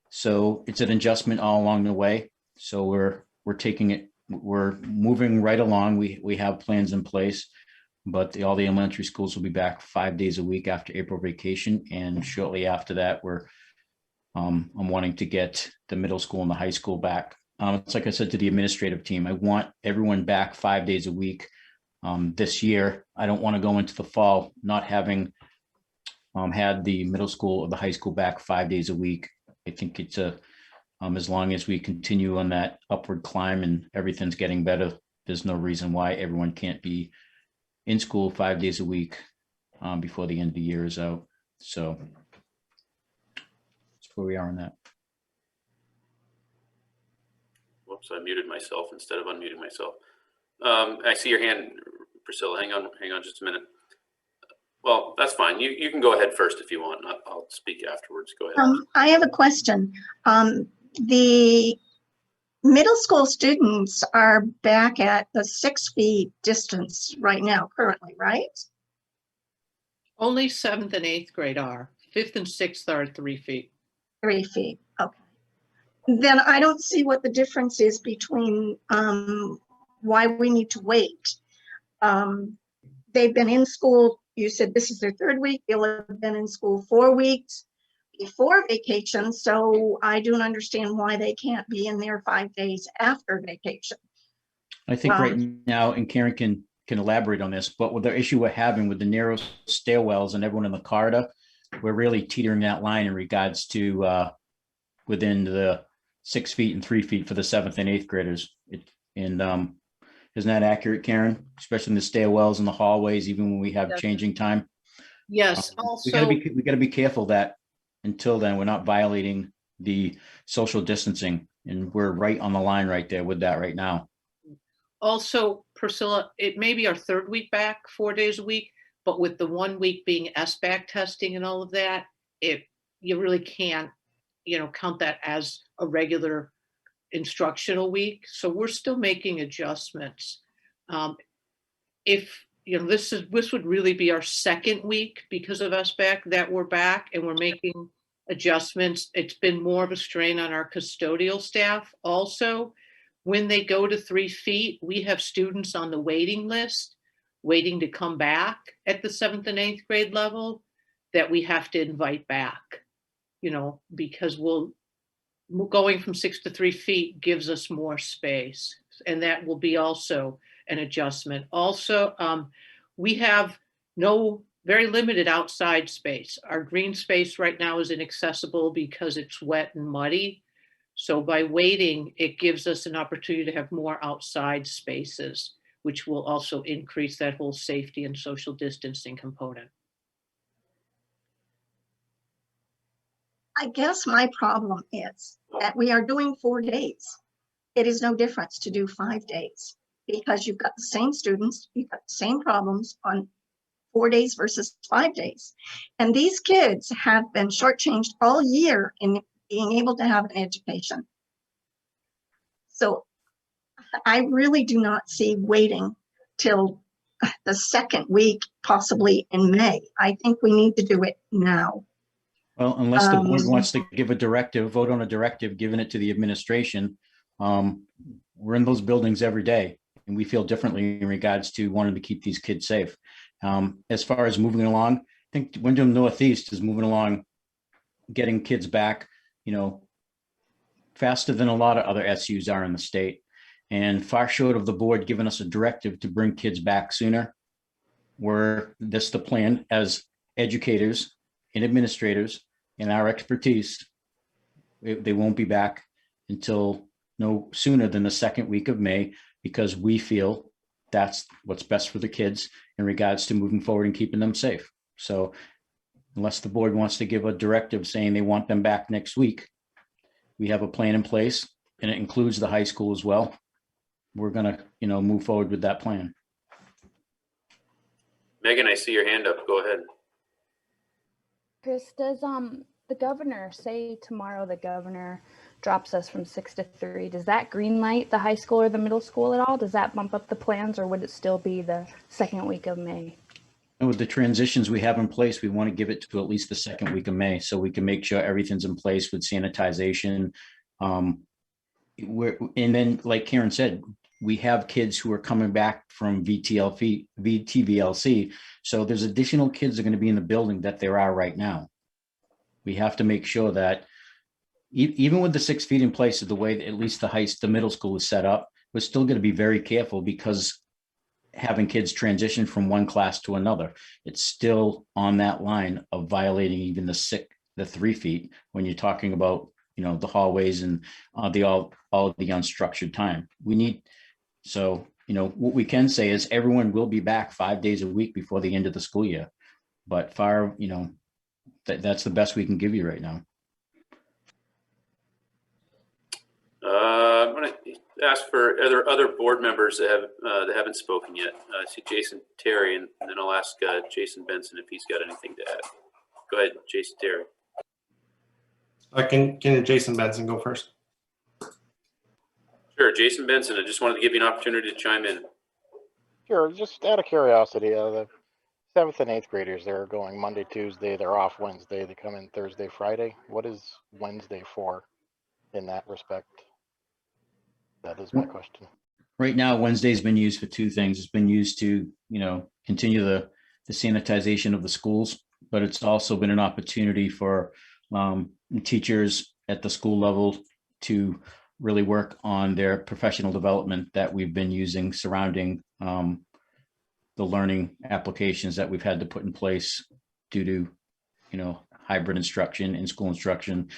So it's an adjustment all along the way. So we're taking it. We're moving right along. We have plans in place, but all the elementary schools will be back 5 days a week after April vacation. And shortly after that, I'm wanting to get the middle school and the high school back. It's like I said to the administrative team, I want everyone back 5 days a week this year. I don't want to go into the fall not having had the middle school or the high school back 5 days a week. I think it's as long as we continue on that upward climb and everything's getting better, there's no reason why everyone can't be in school 5 days a week before the end of the year is out. So that's where we are on that. Whoops, I muted myself instead of unmuting myself. I see your hand, Priscilla. Hang on just a minute. Well, that's fine. You can go ahead first if you want. I'll speak afterwards. Go ahead. I have a question. The middle school students are back at the 6 feet distance right now, currently, right? Only 7th and 8th grade are. 5th and 6th are at 3 feet. 3 feet, okay. Then I don't see what the difference is between why we need to wait. They've been in school, you said this is their 3rd week, they'll have been in school 4 weeks before vacation, so I don't understand why they can't be in there 5 days after vacation. I think right now, and Karen can elaborate on this, but with the issue we're having with the narrow stairwells and everyone in the corridor, we're really teetering that line in regards to within the 6 feet and 3 feet for the 7th and 8th graders. Isn't that accurate, Karen? Especially in the stairwells and the hallways, even when we have Yes. changing time. Yes, We also, got to be careful that until then we're not violating the social distancing. And we're right on the line right there with that right now. Also, Priscilla, it may be our third week back, 4 days a week, but with the 1 week being SBAC testing and all of that, you really can't, count that as a regular instructional week. So we're still making adjustments. If this would really be our second week because of SBAC that we're back and we're making adjustments. It's been more of a strain on our custodial staff also. When they go to 3 feet, we have students on the waiting list waiting to come back at the 7th and 8th grade level that we have to invite back, because going from 6 to 3 feet gives us more space, and that will be also an adjustment. Also, we have very limited outside space. Our green space right now is inaccessible because it's wet and muddy. So by waiting, it gives us an opportunity to have more outside spaces, which will also increase that whole safety and social distancing component. I guess my problem is that we are doing 4 days. It is no difference to do 5 days because you've got the same students, you've got the same problems on 4 days versus 5 days. And these kids have been shortchanged all year in being able to have an education. So I really do not see waiting till the second week, possibly in May. I think we need to do it now. Well, unless the board wants to give a directive, vote on a directive, giving it to the administration. We're in those buildings every day, and we feel differently in regards to wanting to keep these kids safe. As far as moving along, I think Wyndham Northeast is moving along, getting kids back, faster than a lot of other SUs are in the state, and far short of the board giving us a directive to bring kids back sooner. This the plan as educators and administrators and our expertise. They won't be back until no sooner than the second week of May, because we feel that's what's best for the kids in regards to moving forward and keeping them safe. So unless the board wants to give a directive saying they want them back next week, we have a plan in place, and it includes the high school as well. We're gonna, move forward with that plan. Megan, I see your hand up. Go ahead. Chris, does the governor say tomorrow the governor drops us from 6 to 3? Does that green light the high school or the middle school at all? Does that bump up the plans, or would it still be the second week of May? And with the transitions we have in place, we want to give it to at least the second week of May so we can make sure everything's in place with sanitization. And then, like Karen said, we have kids who are coming back from VTVLC. So there's additional kids that are going to be in the building that there are right now. We have to make sure that even with the 6 feet in place of the way that at least the middle school is set up, we're still going to be very careful, because having kids transition from one class to another, it's still on that line of violating even the 3 feet when you're talking about, the hallways and all of the unstructured time. What we can say is everyone will be back 5 days a week before the end of the school year, but that's the best we can give you right now. I'm going to ask for other board members that haven't spoken yet. I see Jason Terry, and then I'll ask Jason Benson if he's got anything to add. Go ahead, Jason Terry. Can Jason Benson go first? Sure, Jason Benson. I just wanted to give you an opportunity to chime in. Sure, just out of curiosity, the 7th and 8th graders, they're going Monday, Tuesday, they're off Wednesday, they come in Thursday, Friday. What is Wednesday for in that respect? That is my question. Right now, Wednesday's been used for 2 things. It's been used to, continue the sanitization of the schools, but it's also been an opportunity for teachers at the school level to really work on their professional development that we've been using surrounding the learning applications that we've had to put in place due to, hybrid instruction, in-school instruction,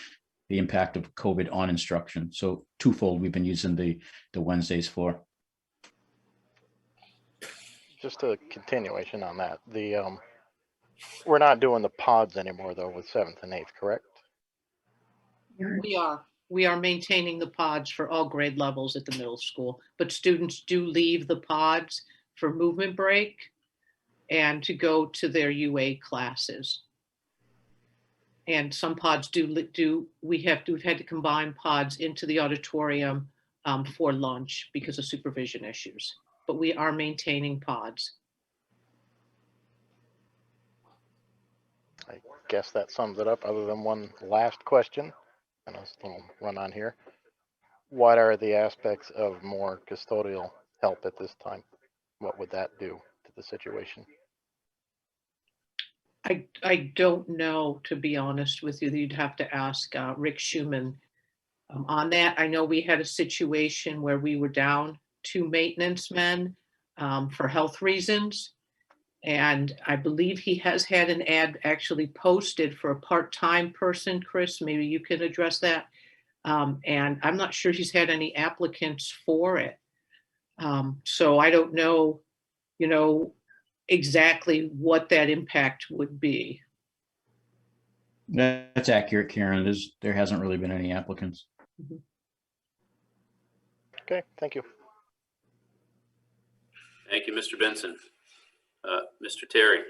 the impact of COVID on instruction. So twofold we've been using the Wednesdays for. Just a continuation on that. We're not doing the pods anymore though with 7th and 8th, correct? We are maintaining the pods for all grade levels at the middle school, but students do leave the pods for movement break and to go to their UA classes. And some pods we've had to combine pods into the auditorium for lunch because of supervision issues, but we are maintaining pods. I guess that sums it up, other than one last question, and a little run on here. What are the aspects of more custodial help at this time? What would that do to the situation? I don't know, to be honest with you. You'd have to ask Rick Schumann on that. I know we had a situation where we were down 2 maintenance men for health reasons. And I believe he has had an ad actually posted for a part-time person. Chris, maybe you can address that. And I'm not sure he's had any applicants for it. So I don't know, exactly what that impact would be. That's accurate, Karen. There hasn't really been any applicants. Mhm. Okay, thank you. Thank you, Mr. Benson. Mr. Terry.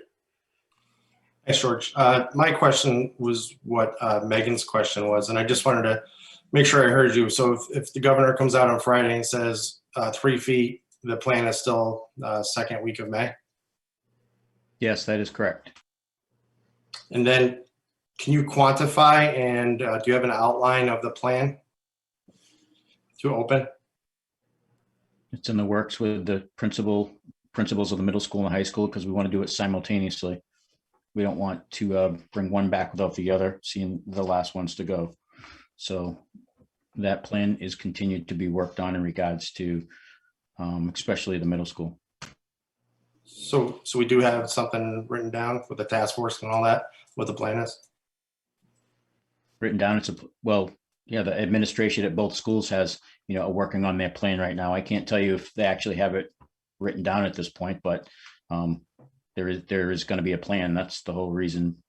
Thanks, George. My question was what Megan's question was, and I just wanted to make sure I heard you. So if the governor comes out on Friday and says 3 feet, the plan is still second week of May? Yes, that is correct. And then can you quantify and do you have an outline of the plan to open? It's in the works with the principals of the middle school and high school because we want to do it simultaneously. We don't want to bring one back without the other, seeing the last ones to go. So that plan is continued to be worked on in regards to especially the middle school. So we do have something written down with the task force and all that, what the plan is? Written down, the administration at both schools has, are working on their plan right now. I can't tell you if they actually have it written down at this point, but there is going to be a plan. That's the whole reason,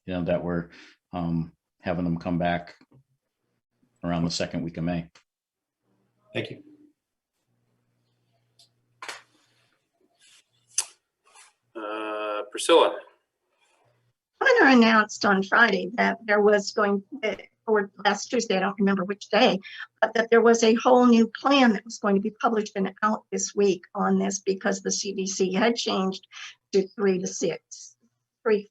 that we're having them come back around the second week of May. Thank you. Priscilla. Governor announced on Friday that there was or last Tuesday, I don't remember which day, but that there was a whole new plan that was going to be published and out this week on this because the CDC had changed to 3 to 6,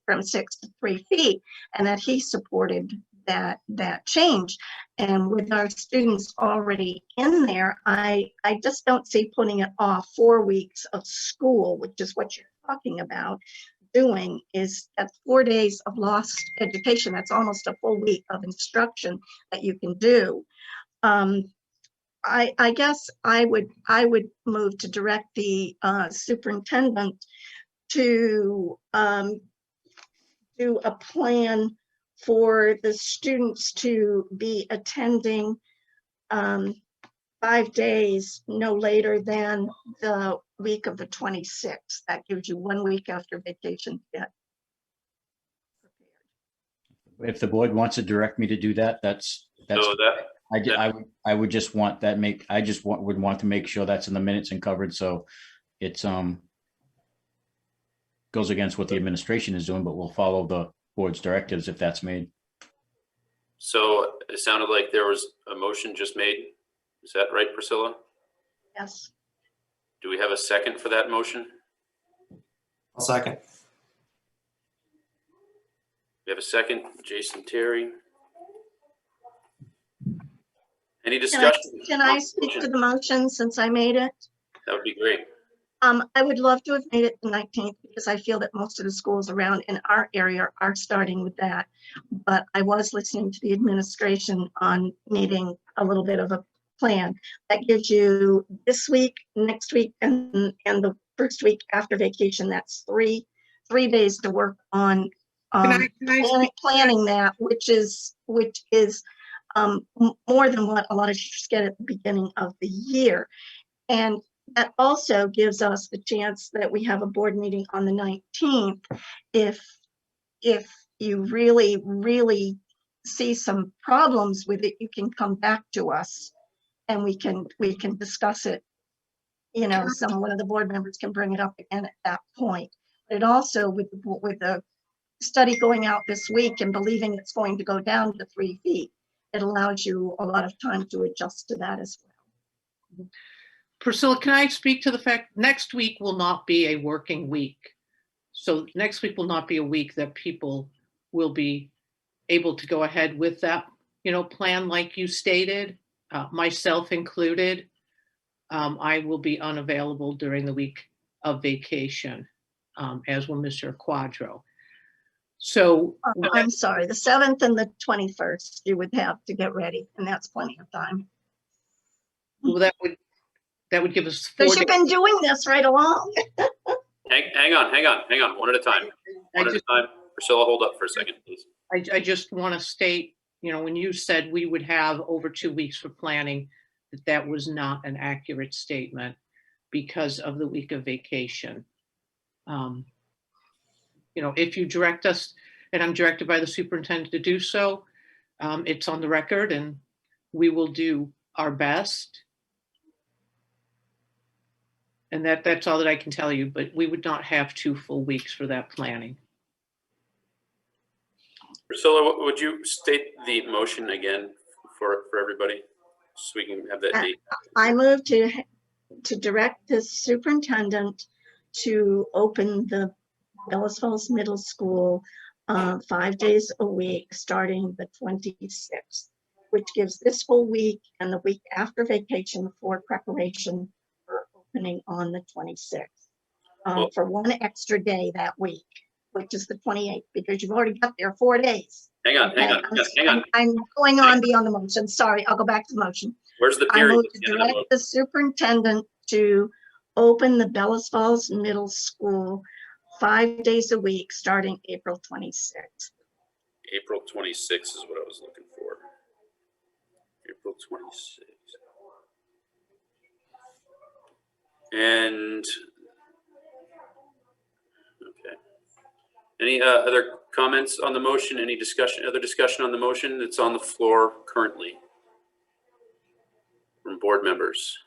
from 6 to 3 feet, and that he supported that change. And with our students already in there, I just don't see putting it off 4 weeks of school, which is what you're talking about doing. That's 4 days of lost education. That's almost a full week of instruction that you can do. I guess I would move to direct the superintendent to do a plan for the students to be attending 5 days no later than the week of the 26th. That gives you 1 week after vacation to get prepared. If the board wants to direct me to do that, I would just want that would want to make sure that's in the minutes and covered, so it's goes against what the administration is doing, but we'll follow the board's directives if that's made. So it sounded like there was a motion just made. Is that right, Priscilla? Yes. Do we have a second for that motion? I'll second. We have a second, Jason Terry. Any discussion? Can I speak to the motion since I made it? That would be great. I would love to have made it the 19th because I feel that most of the schools around in our area are starting with that. But I was listening to the administration on needing a little bit of a plan that gives you this week, next week, and the first week after vacation. That's three days to work on planning that, which is more than what a lot of teachers get at the beginning of the year. And that also gives us the chance that we have a board meeting on the 19th. If you really see some problems with it, you can come back to us and we can discuss it. You know, one of the board members can bring it up again at that point. But it also, with the study going out this week and believing it's going to go down to 3 feet, it allows you a lot of time to adjust to that as well. Priscilla, can I speak to the fact next week will not be a working week? So next week will not be a week that people will be able to go ahead with that, plan like you stated, myself included. I will be unavailable during the week of vacation, as will Mr. Quadro. So I'm sorry, the 7th and the 21st, you would have to get ready, and that's plenty of time. well, that would give us 4 Because days. you've been doing this right along. Hang on, one at a time. One at a time. Priscilla, hold up for a second, please. I just want to state, when you said we would have over 2 weeks for planning, that was not an accurate statement because of the week of vacation. If you direct us, and I'm directed by the superintendent to do so, it's on the record and we will do our best. And that's all that I can tell you, but we would not have 2 full weeks for that planning. Priscilla, would you state the motion again for everybody so we can have that date? I move to direct the superintendent to open the Bellows Falls Middle School 5 days a week, starting the 26th, which gives this whole week and the week after vacation for preparation for opening on the 26th, for 1 extra day that week, which is the 28th, because you've already got there 4 days. Hang on. I'm going on beyond the motion. Sorry, I'll go back to the motion. Where's the I period? move to direct the superintendent to open the Bellows Falls Middle School 5 days a week, starting April 26th. April 26th is what I was looking for. April 26th. And, okay. Any other comments on the motion? Any other discussion on the motion that's on the floor currently from board members?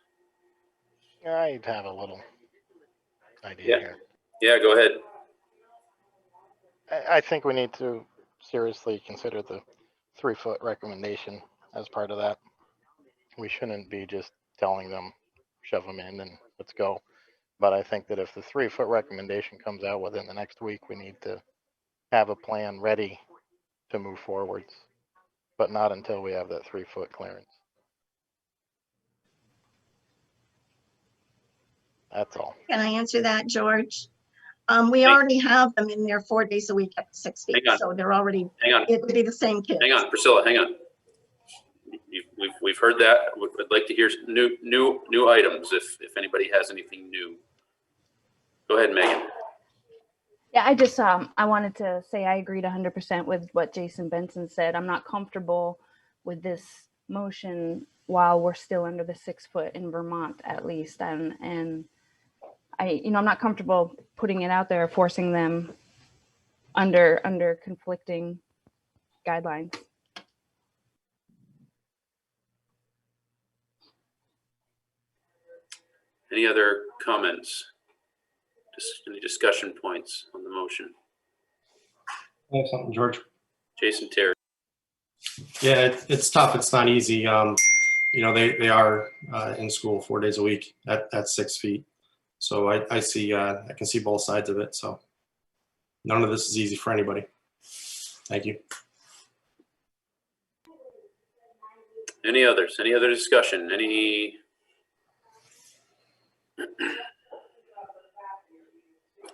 I have a little idea Yeah. here. Yeah, go ahead. I think we need to seriously consider the 3-foot recommendation as part of that. We shouldn't be just telling them, shove them in and let's go. But I think that if the 3-foot recommendation comes out within the next week, we need to have a plan ready to move forwards, but not until we have that 3-foot clearance. That's all. Can I answer that, George? We already have them in there 4 days a week at 6 feet, so they're already, it would be the same kids. Hang on, Priscilla, hang on. We've heard that. I'd like to hear new items if anybody has anything new. Go ahead, Megan. Yeah, I just I wanted to say I agreed 100% with what Jason Benson said. I'm not comfortable with this motion while we're still under the 6 foot in Vermont, at least, and I'm not comfortable putting it out there, forcing them under conflicting guidelines. Any other comments? Any discussion points on the motion? I have something, George. Jason Terry. Yeah, it's tough. It's not easy. They are in school 4 days a week at 6 feet. So I can see both sides of it. So none of this is easy for anybody. Thank you. Any others? Any other discussion? Any?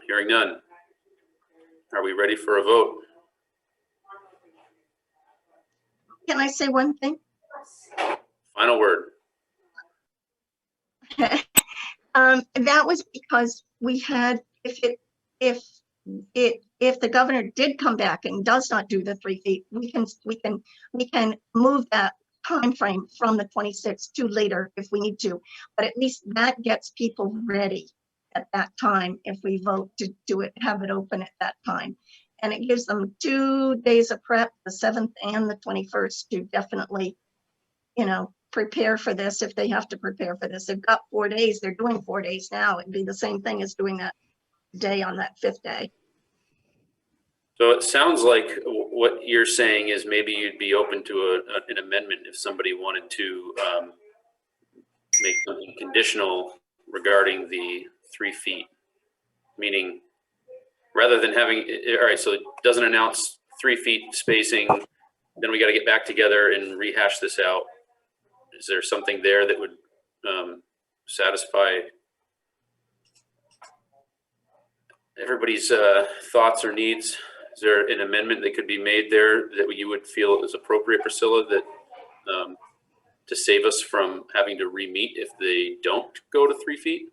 Hearing none. Are we ready for a vote? Can I say one thing? Final word. That was because we had, if the governor did come back and does not do the 3 feet, we can move that time frame from the 26th to later if we need to. But at least that gets people ready at that time if we vote to do it, have it open at that time. And it gives them 2 days of prep, the 7th and the 21st, to definitely, prepare for this if they have to prepare for this. They've got 4 days. They're doing 4 days now. It'd be the same thing as doing that day on that 5th day. So it sounds like what you're saying is maybe you'd be open to an amendment if somebody wanted to make something conditional regarding the 3 feet, meaning rather than having, all right, so it doesn't announce 3 feet spacing, then we got to get back together and rehash this out. Is there something there that would satisfy everybody's thoughts or needs? Is there an amendment that could be made there that you would feel is appropriate, Priscilla, that to save us from having to re-meet if they don't go to 3 feet?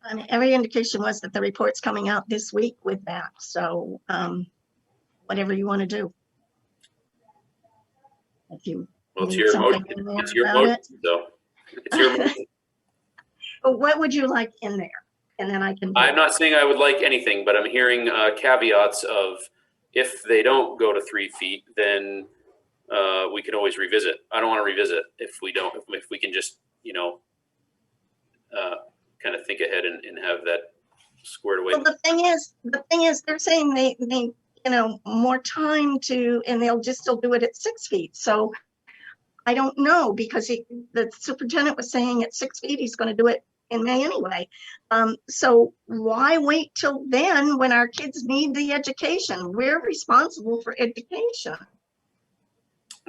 I mean, every indication was that the report's coming out this week with that. So whatever you want to do. If you Well, it's need your something motion. in there It's your about motion, it. though. It's your motion. But what would you like in there? And then I can. I'm not saying I would like anything, but I'm hearing caveats of if they don't go to 3 feet, then we can always revisit. I don't want to revisit if we don't, if we can just, kind of think ahead and have that squared away. Well, the thing is, they're saying they more time to, and they'll just still do it at 6 feet. So I don't know, because the superintendent was saying at 6 feet, he's going to do it in May anyway. So why wait till then when our kids need the education? We're responsible for education.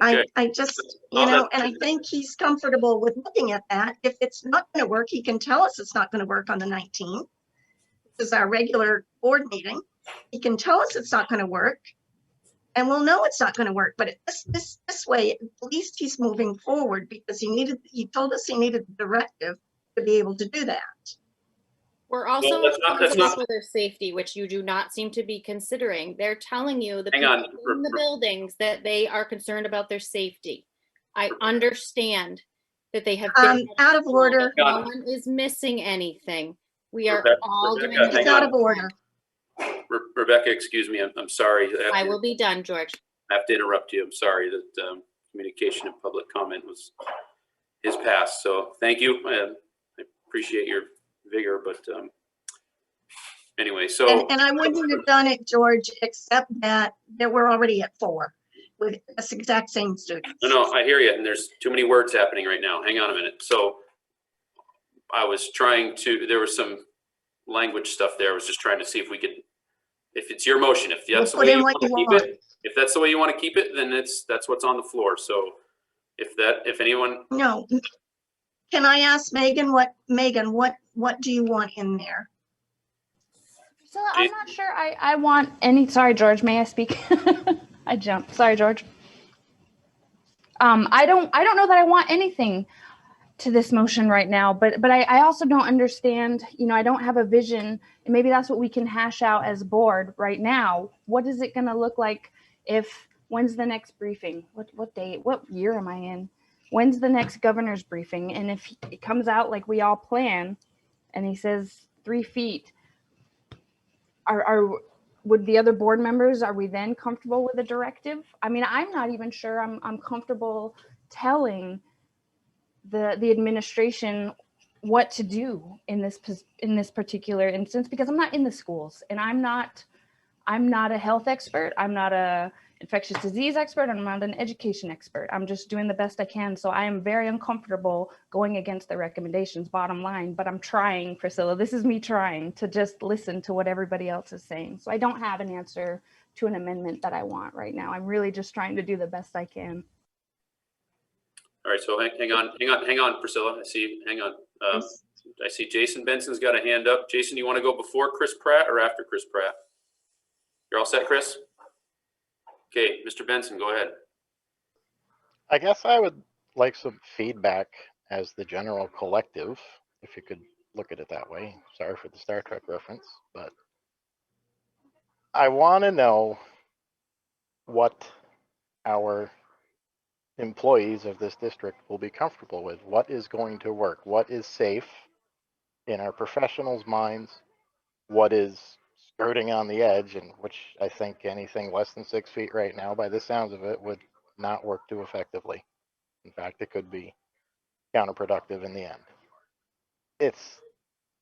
Okay. I just, and I think he's comfortable with looking at that. If it's not going to work, he can tell us it's not going to work on the 19th. This is our regular board meeting. He can tell us it's not going to work, and we'll know it's not going to work. But this way, at least he's moving forward, because he told us he needed the directive to be able to do that. We're also Well, that's responsible not- for their safety, which you do not seem to be considering. They're telling you, the Hang people on. in the buildings, that they are concerned about their safety. I understand that they have been Out of order. No one is missing anything. We are Rebecca, all Rebecca, doing hang It's out of order. Rebecca, excuse me. I'm sorry. I will be done, George. I have to interrupt you. I'm sorry that communication and public comment is passed. So thank you. I appreciate your vigor, but anyway, so. And I wouldn't have done it, George, except that we're already at 4 with this exact same student. No, I hear you. And there's too many words happening right now. Hang on a minute. So I was there was some language stuff there. I was just trying to see if we could, if it's your motion, if that's the We'll way put in you what want to you keep want. it, if that's the way you want to keep it, then that's what's on the floor. So if anyone, No. Can I ask Megan what do you want in there? So I'm not sure I want any, sorry, George, may I speak? I jumped. Sorry, George. I don't know that I want anything to this motion right now, but I also don't understand, I don't have a vision, and maybe that's what we can hash out as board right now. What is it going to look like when's the next briefing? What date, what year am I in? When's the next governor's briefing? And if it comes out like we all plan and he says 3 feet, would the other board members, are we then comfortable with a directive? I mean, I'm not even sure I'm comfortable telling the administration what to do in this particular instance, because I'm not in the schools, and I'm not a health expert. I'm not a infectious disease expert. I'm not an education expert. I'm just doing the best I can. So I am very uncomfortable going against the recommendations, bottom line, but I'm trying, Priscilla. This is me trying to just listen to what everybody else is saying. So I don't have an answer to an amendment that I want right now. I'm really just trying to do the best I can. all right, so hang on, Priscilla. Hang on. I see Jason Benson's got a hand up. Jason, you want to go before Chris Pratt or after Chris Pratt? You're all set, Chris? Okay, Mr. Benson, go ahead. I guess I would like some feedback as the general collective, if you could look at it that way. Sorry for the Star Trek reference, but I want to know what our employees of this district will be comfortable with. What is going to work? What is safe in our professionals' minds? what is skirting on the edge, and which I think anything less than 6 feet right now, by the sounds of it, would not work too effectively. In fact, it could be counterproductive in the end. It's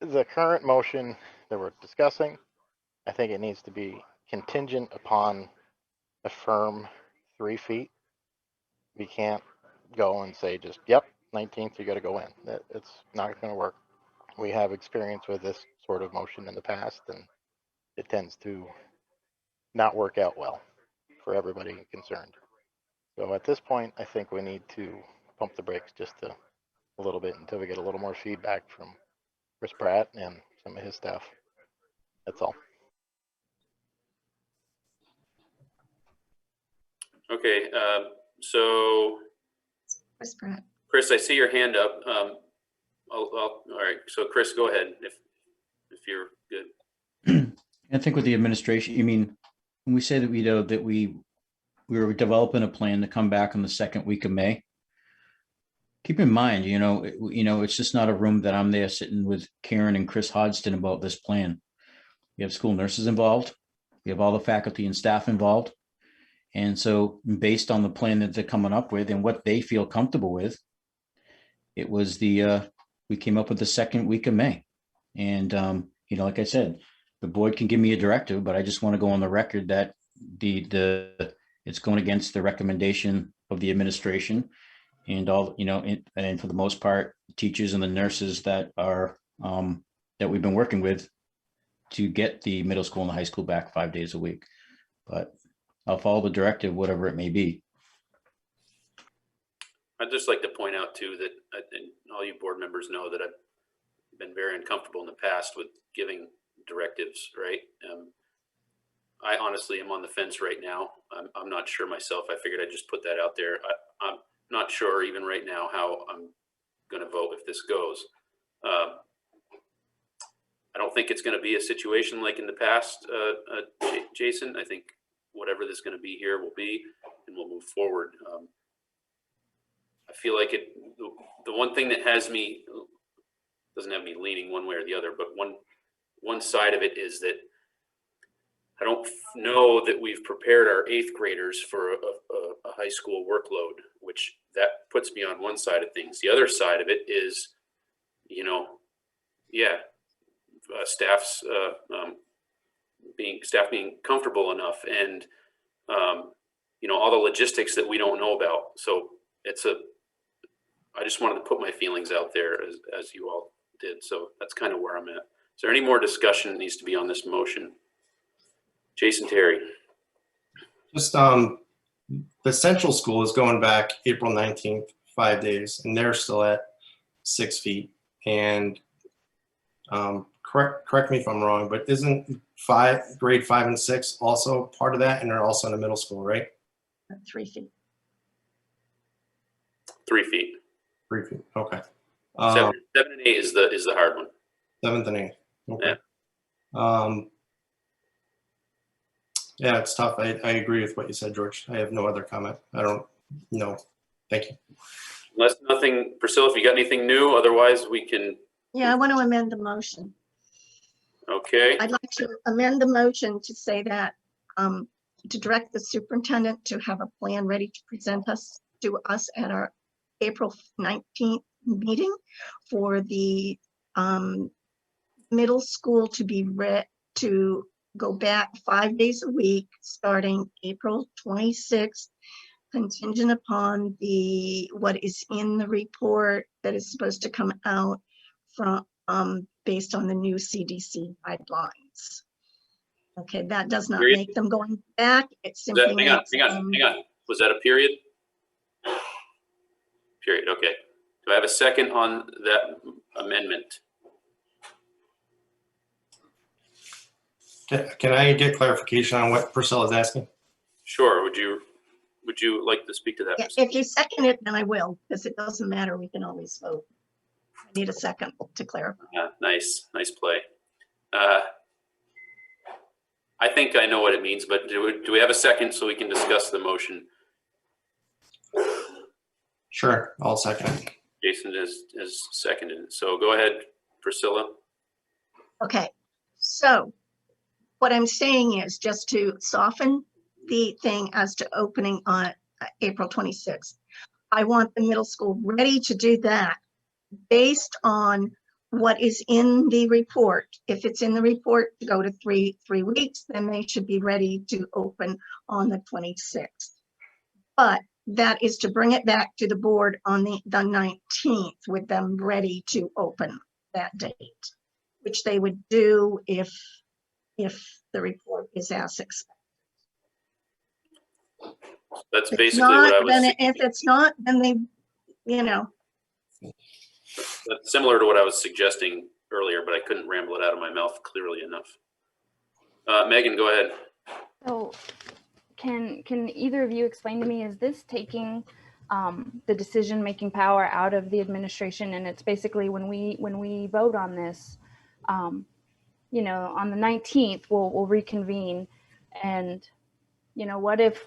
the current motion that we're discussing. I think it needs to be contingent upon a firm 3 feet. We can't go and say just, yep, 19th, you got to go in. It's not going to work. We have experience with this sort of motion in the past, and it tends to not work out well for everybody concerned. So at this point, I think we need to pump the brakes just a little bit until we get a little more feedback from Chris Pratt and some of his staff. That's all. Okay, so Chris Pratt. Chris, I see your hand up. All right, so Chris, go ahead if you're good. I think with the administration, you mean, when we say that we were developing a plan to come back in the second week of May, keep in mind, it's just not a room that I'm there sitting with Karen and Chris Hodgson about this plan. We have school nurses involved. We have all the faculty and staff involved. And so based on the plan that they're coming up with and what they feel comfortable with, it was we came up with the second week of May. And, like I said, the board can give me a directive, but I just want to go on the record that it's going against the recommendation of the administration and all, and for the most part, teachers and the nurses that are, that we've been working with to get the middle school and the high school back 5 days a week. But I'll follow the directive, whatever it may be. I'd just like to point out too that and all you board members know that I've been very uncomfortable in the past with giving directives, right? I honestly am on the fence right now. I'm not sure myself. I figured I'd just put that out there. I'm not sure even right now how I'm going to vote if this goes. I don't think it's going to be a situation like in the past, Jason. I think whatever this is going to be here will be, and we'll move forward. I feel like the one thing that doesn't have me leaning one way or the other, but one side of it is that I don't know that we've prepared our 8th graders for a high school workload, which that puts me on one side of things. The other side of it is, staff being comfortable enough and, all the logistics that we don't know about. So I just wanted to put my feelings out there as you all did. So that's kind of where I'm at. Is there any more discussion that needs to be on this motion? Jason Terry. Just the central school is going back April 19th, 5 days, and they're still at 6 feet. And correct me if I'm wrong, but isn't grade 5 and 6 also part of that? And they're also in the middle school, right? 3 feet. 3 feet. 3 feet. Okay. 7 and 8 is the hard one. 7th and 8th. Okay. Yeah. Yeah, it's tough. I agree with what you said, George. I have no other comment. I don't know. Thank you. Unless nothing, Priscilla, if you got anything new, otherwise we can. Yeah, I want to amend the motion. Okay. I'd like to amend the motion to say that, to direct the superintendent to have a plan ready to present to us at our April 19th meeting for the middle school to be to go back 5 days a week, starting April 26th, contingent upon what is in the report that is supposed to come out from based on the new CDC guidelines. Okay, that does not Period. make them going back. It simply Hang on. makes Was that a period? Period. Okay. Do I have a second on that amendment? Can I get clarification on what Priscilla is asking? Sure. Would you like to speak to that? If you second it, then I will, because it doesn't matter. We can always vote. I need a second to clarify. Nice play. I think I know what it means, but do we have a second so we can discuss the motion? Sure, I'll second it. Jason has seconded it. So go ahead, Priscilla. Okay, So what I'm saying is just to soften the thing as to opening on April 26th. I want the middle school ready to do that based on what is in the report. If it's in the report to go to three weeks, then they should be ready to open on the 26th. But that is to bring it back to the board on the 19th with them ready to open that date, which they would do if the report is as expected. That's If basically not, what I was. then if it's not, then they, you know, That's similar to what I was suggesting earlier, but I couldn't ramble it out of my mouth clearly enough. Megan, go ahead. So can either of you explain to me, is this taking the decision-making power out of the administration? And it's basically when we vote on this, you know, on the 19th, we'll reconvene. And, you know, what if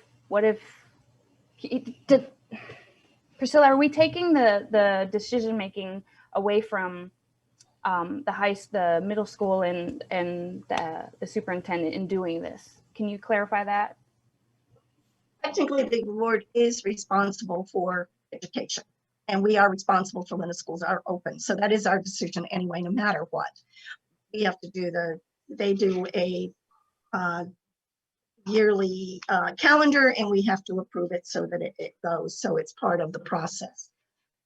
Priscilla, are we taking the decision-making away from the middle school and the superintendent in doing this? Can you clarify that? technically the board is responsible for education, and we are responsible for when the schools are open. So that is our decision anyway, no matter what. We have to do they do a yearly calendar, and we have to approve it so that it goes. So it's part of the process.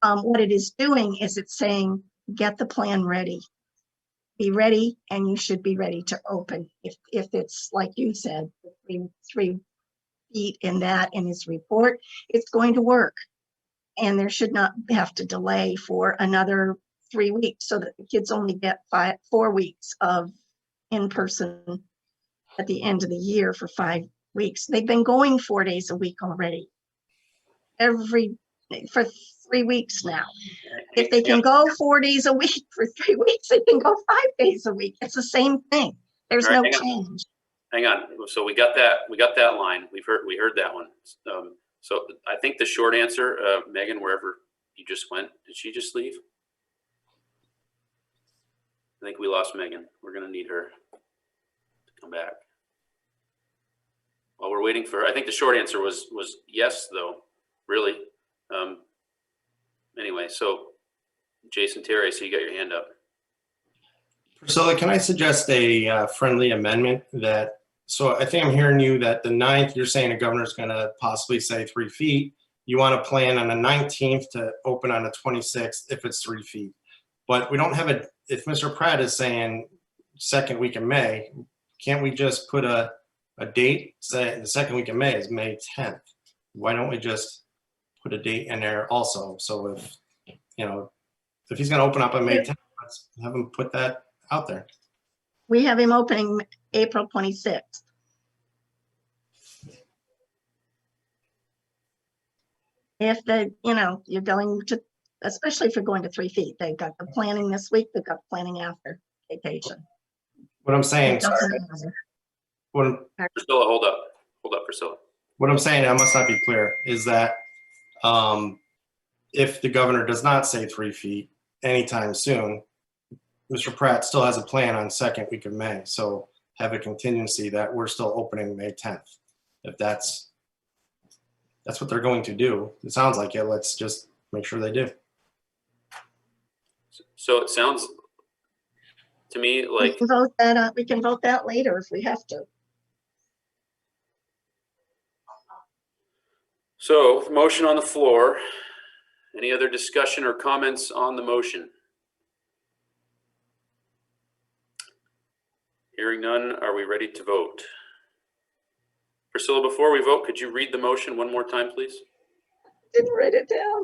What it is doing is it's saying, get the plan ready. Be ready, and you should be ready to open. If it's like you said, 3 feet in that in his report, it's going to work. And there should not have to delay for another 3 weeks so that the kids only get 4 weeks of in-person at the end of the year for 5 weeks. They've been going 4 days a week already. For 3 weeks now. If they can go 4 days a week for 3 weeks, they can go 5 days a week. It's the same thing. There's no change. Hang on. So we got that line. We heard that one. So I think the short answer, Megan, wherever you just went, did she just leave? I think we lost Megan. We're going to need her to come back. While we're waiting for, I think the short answer was yes, though, really. Anyway, so Jason Terry, I see you got your hand up. Priscilla, can I suggest a friendly amendment that, so I think I'm hearing you that the 9th, you're saying the governor's going to possibly say 3 feet. You want to plan on the 19th to open on the 26th if it's 3 feet. But we don't have if Mr. Pratt is saying second week of May, can't we just put a date, say the second week of May is May 10th? Why don't we just put a date in there also? So if, you know, if he's going to open up on May 10th, let's have him put that out there. We have him opening April 26th. If you're going to, especially if you're going to 3 feet, they've got the planning this week, they've got planning after vacation. What I'm saying, Priscilla, hold up, Priscilla. What I'm saying, I must not be clear, is that if the governor does not say 3 feet anytime soon, Mr. Pratt still has a plan on second week of May. So have a contingency that we're still opening May 10th. If that's what they're going to do. It sounds like it. Let's just make sure they do. So it sounds to me like we can vote that later if we have to. So motion on the floor. Any other discussion or comments on the motion? Hearing none, are we ready to vote? Priscilla, before we vote, could you read the motion one more time, please? Didn't write it down.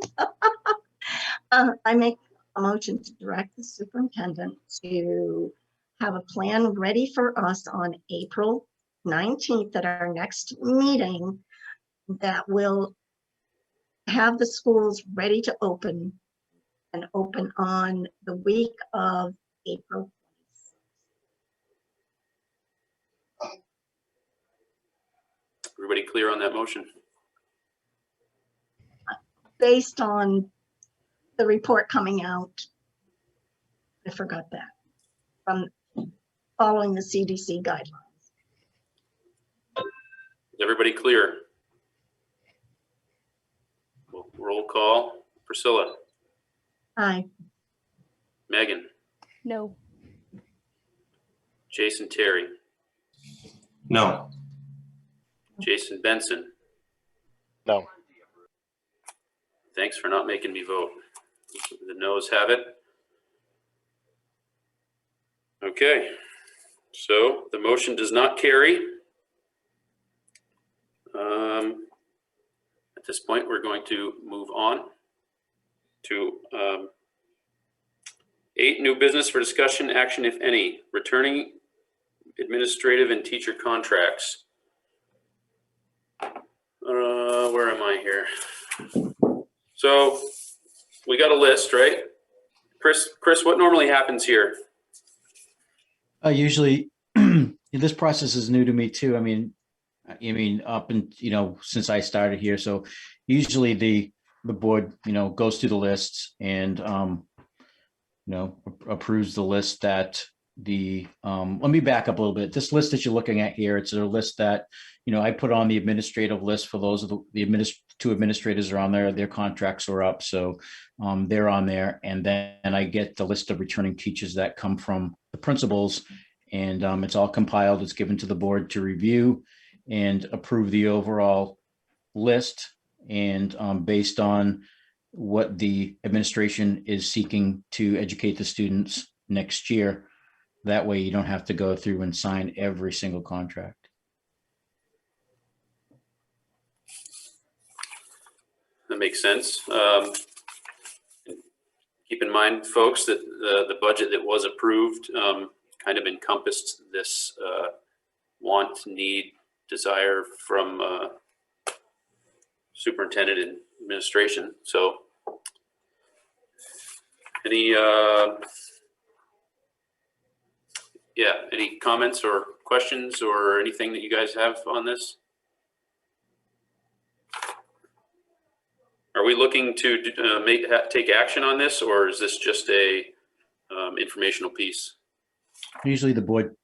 I make a motion to direct the superintendent to have a plan ready for us on April 19th at our next meeting that will have the schools ready to open and open on the week of April. Everybody clear on that motion? Based on the report coming out, I forgot that, from following the CDC guidelines. Is everybody clear? Roll call. Priscilla, Aye. Megan, No. Jason Terry, No. Jason Benson. No. Thanks for not making me vote. The noes have it. Okay, so the motion does not carry. At this point, we're going to move on to 8, new business for discussion, action if any, returning administrative and teacher contracts. Where am I here? So we got a list, right? Chris, what normally happens here? Usually, this process is new to me too. I mean, up and, since I started here. So usually the board, goes through the lists and, approves the list that let me back up a little bit. This list that you're looking at here, it's a list that, I put on the administrative list for those of the 2 administrators are on there. Their contracts are up. So they're on there. And then I get the list of returning teachers that come from the principals, and it's all compiled. It's given to the board to review and approve the overall list. And based on what the administration is seeking to educate the students next year, that way you don't have to go through and sign every single contract. That makes sense. Keep in mind, folks, that the budget that was approved kind of encompassed this want, need, desire from superintendent and administration. So any comments or questions or anything that you guys have on this? Are we looking to take action on this, or is this just a informational piece? Usually the board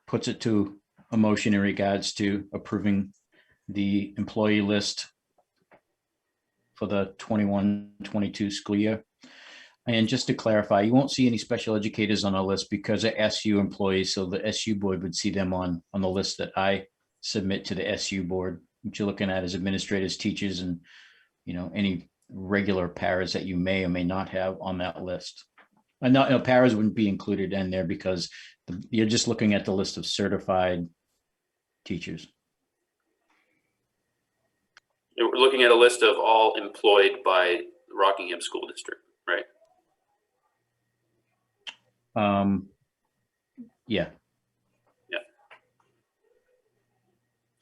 puts it to a motion in regards to approving the employee list for the 21-22 school year. And just to clarify, you won't see any special educators on our list because they're SU employees. So the SU board would see them on the list that I submit to the SU board. What you're looking at is administrators, teachers, and any regular paras that you may or may not have on that list. And paras wouldn't be included in there because you're just looking at the list of certified teachers. We're looking at a list of all employed by the Rockingham School District, right? Yeah.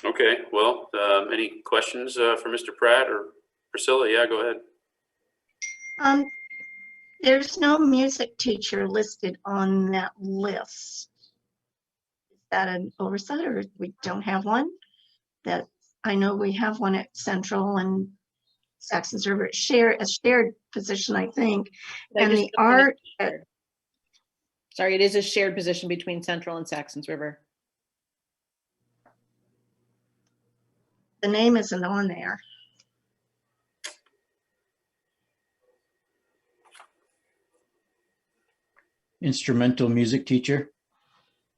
Okay, well, any questions for Mr. Pratt or Priscilla? Yeah, go ahead. There's no music teacher listed on that list. Is that an oversight, or we don't have one? That I know we have one at Central and Saxon's River, a shared position, I think. And the art. Sorry, it is a shared position between Central and Saxon's River. The name isn't on there. Instrumental music teacher.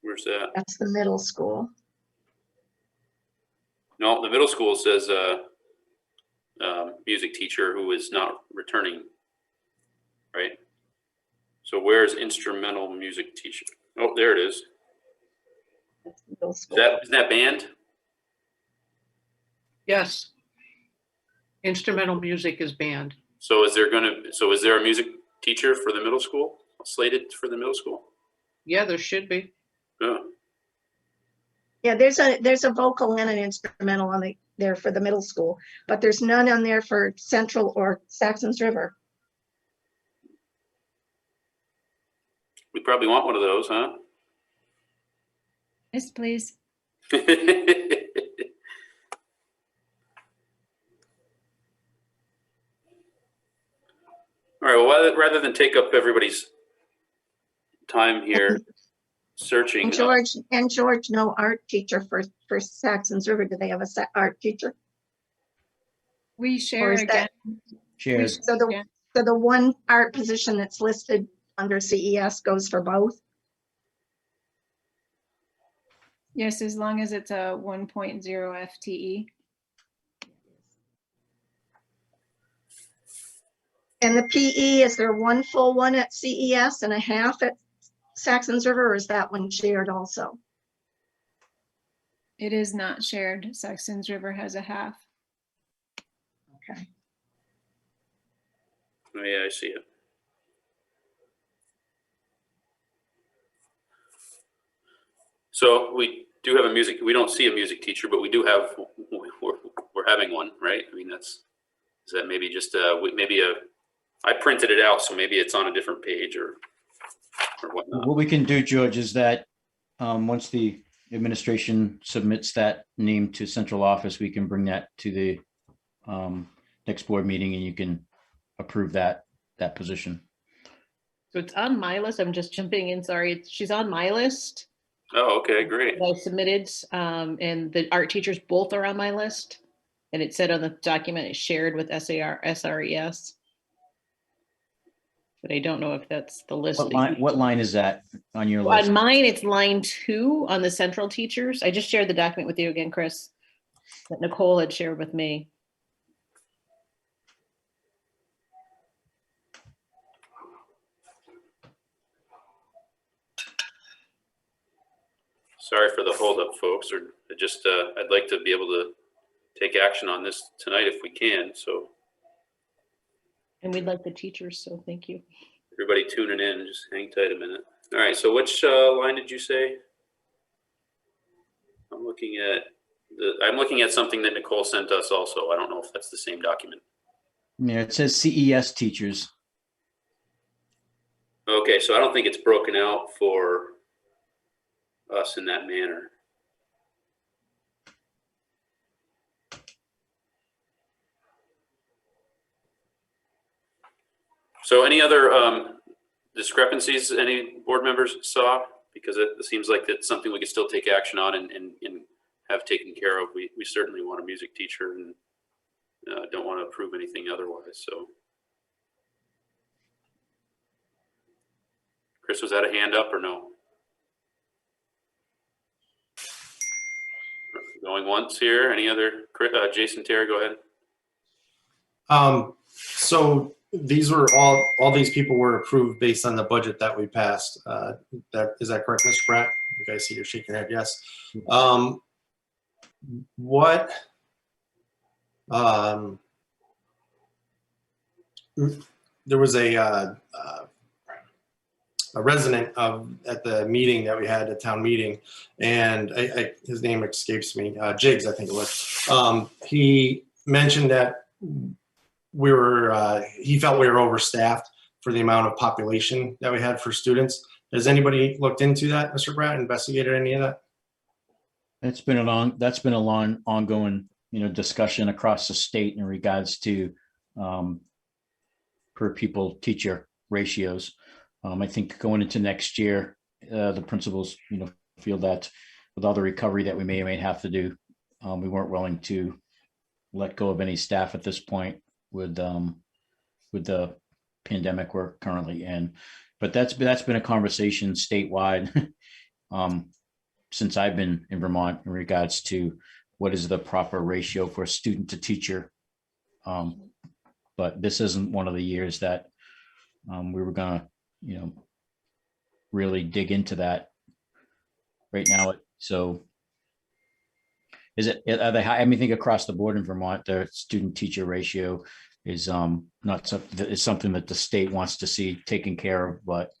Where's that? That's the middle school. No, the middle school says music teacher who is not returning, right? So where's instrumental music teacher? Oh, there it is. That's the middle school. Isn't that band? Yes. Instrumental music is banned. So is there a music teacher for the middle school slated for the middle school? Yeah, there should be. Yeah. Yeah, there's a vocal and an instrumental on there for the middle school, but there's none on there for Central or Saxon's River. We probably want one of those, huh? Yes, please. All right, well, rather than take up everybody's time here, searching. And George, no art teacher for Saxon's River. Do they have a art teacher? We Or share is again. that, Shared. so the one art position that's listed under CES goes for both? Yes, as long as it's a 1.0 FTE. And the PE, is there one full one at CES and a half at Saxon's River, or is that one shared also? It is not shared. Saxon's River has a half. Okay. Oh, yeah, I see it. So we do have we don't see a music teacher, but we do have, we're having one, right? I mean, is that maybe just I printed it out, so maybe it's on a different page or whatnot. What we can do, George, is that once the administration submits that name to central office, we can bring that to the next board meeting and you can approve that position. So it's on my list. I'm just jumping in. Sorry. She's on my list. Oh, okay, great. That I submitted, and the art teachers both are on my list. And it said on the document it's shared with SRES. But I don't know if that's the list. What line is that on your list? On mine, it's line 2 on the central teachers. I just shared the document with you again, Chris, that Nicole had shared with me. Sorry for the holdup, folks. Or I'd like to be able to take action on this tonight if we can. So And we'd like the teachers, so thank you. everybody tuning in, just hang tight a minute. All right, so which line did you say? I'm looking at something that Nicole sent us also. I don't know if that's the same document. Yeah, it says CES teachers. Okay, so I don't think it's broken out for us in that manner. So any other discrepancies any board members saw? Because it seems like it's something we could still take action on and have taken care of. We certainly want a music teacher and don't want to approve anything otherwise. So, Chris, was that a hand up or no? Going once here. Any other? Jason, Terry, go ahead. So these were all these people were approved based on the budget that we passed. Is that correct, Mr. Pratt? You guys see you're shaking your head, yes. There was a resident at the meeting that we had at town meeting, and his name escapes me, Jiggs, I think it was. He mentioned that he felt we were overstaffed for the amount of population that we had for students. Has anybody looked into that, Mr. Pratt, investigated any of that? That's been a long ongoing, discussion across the state in regards to per pupil teacher ratios. I think going into next year, the principals, feel that with all the recovery that we may have to do, we weren't willing to let go of any staff at this point with the pandemic we're currently in. But that's been a conversation statewide since I've been in Vermont in regards to what is the proper ratio for student to teacher. But this isn't one of the years that we were gonna, really dig into that right now. So are they high? I mean, I think across the board in Vermont, the student teacher ratio is not something, it's something that the state wants to see taken care of, but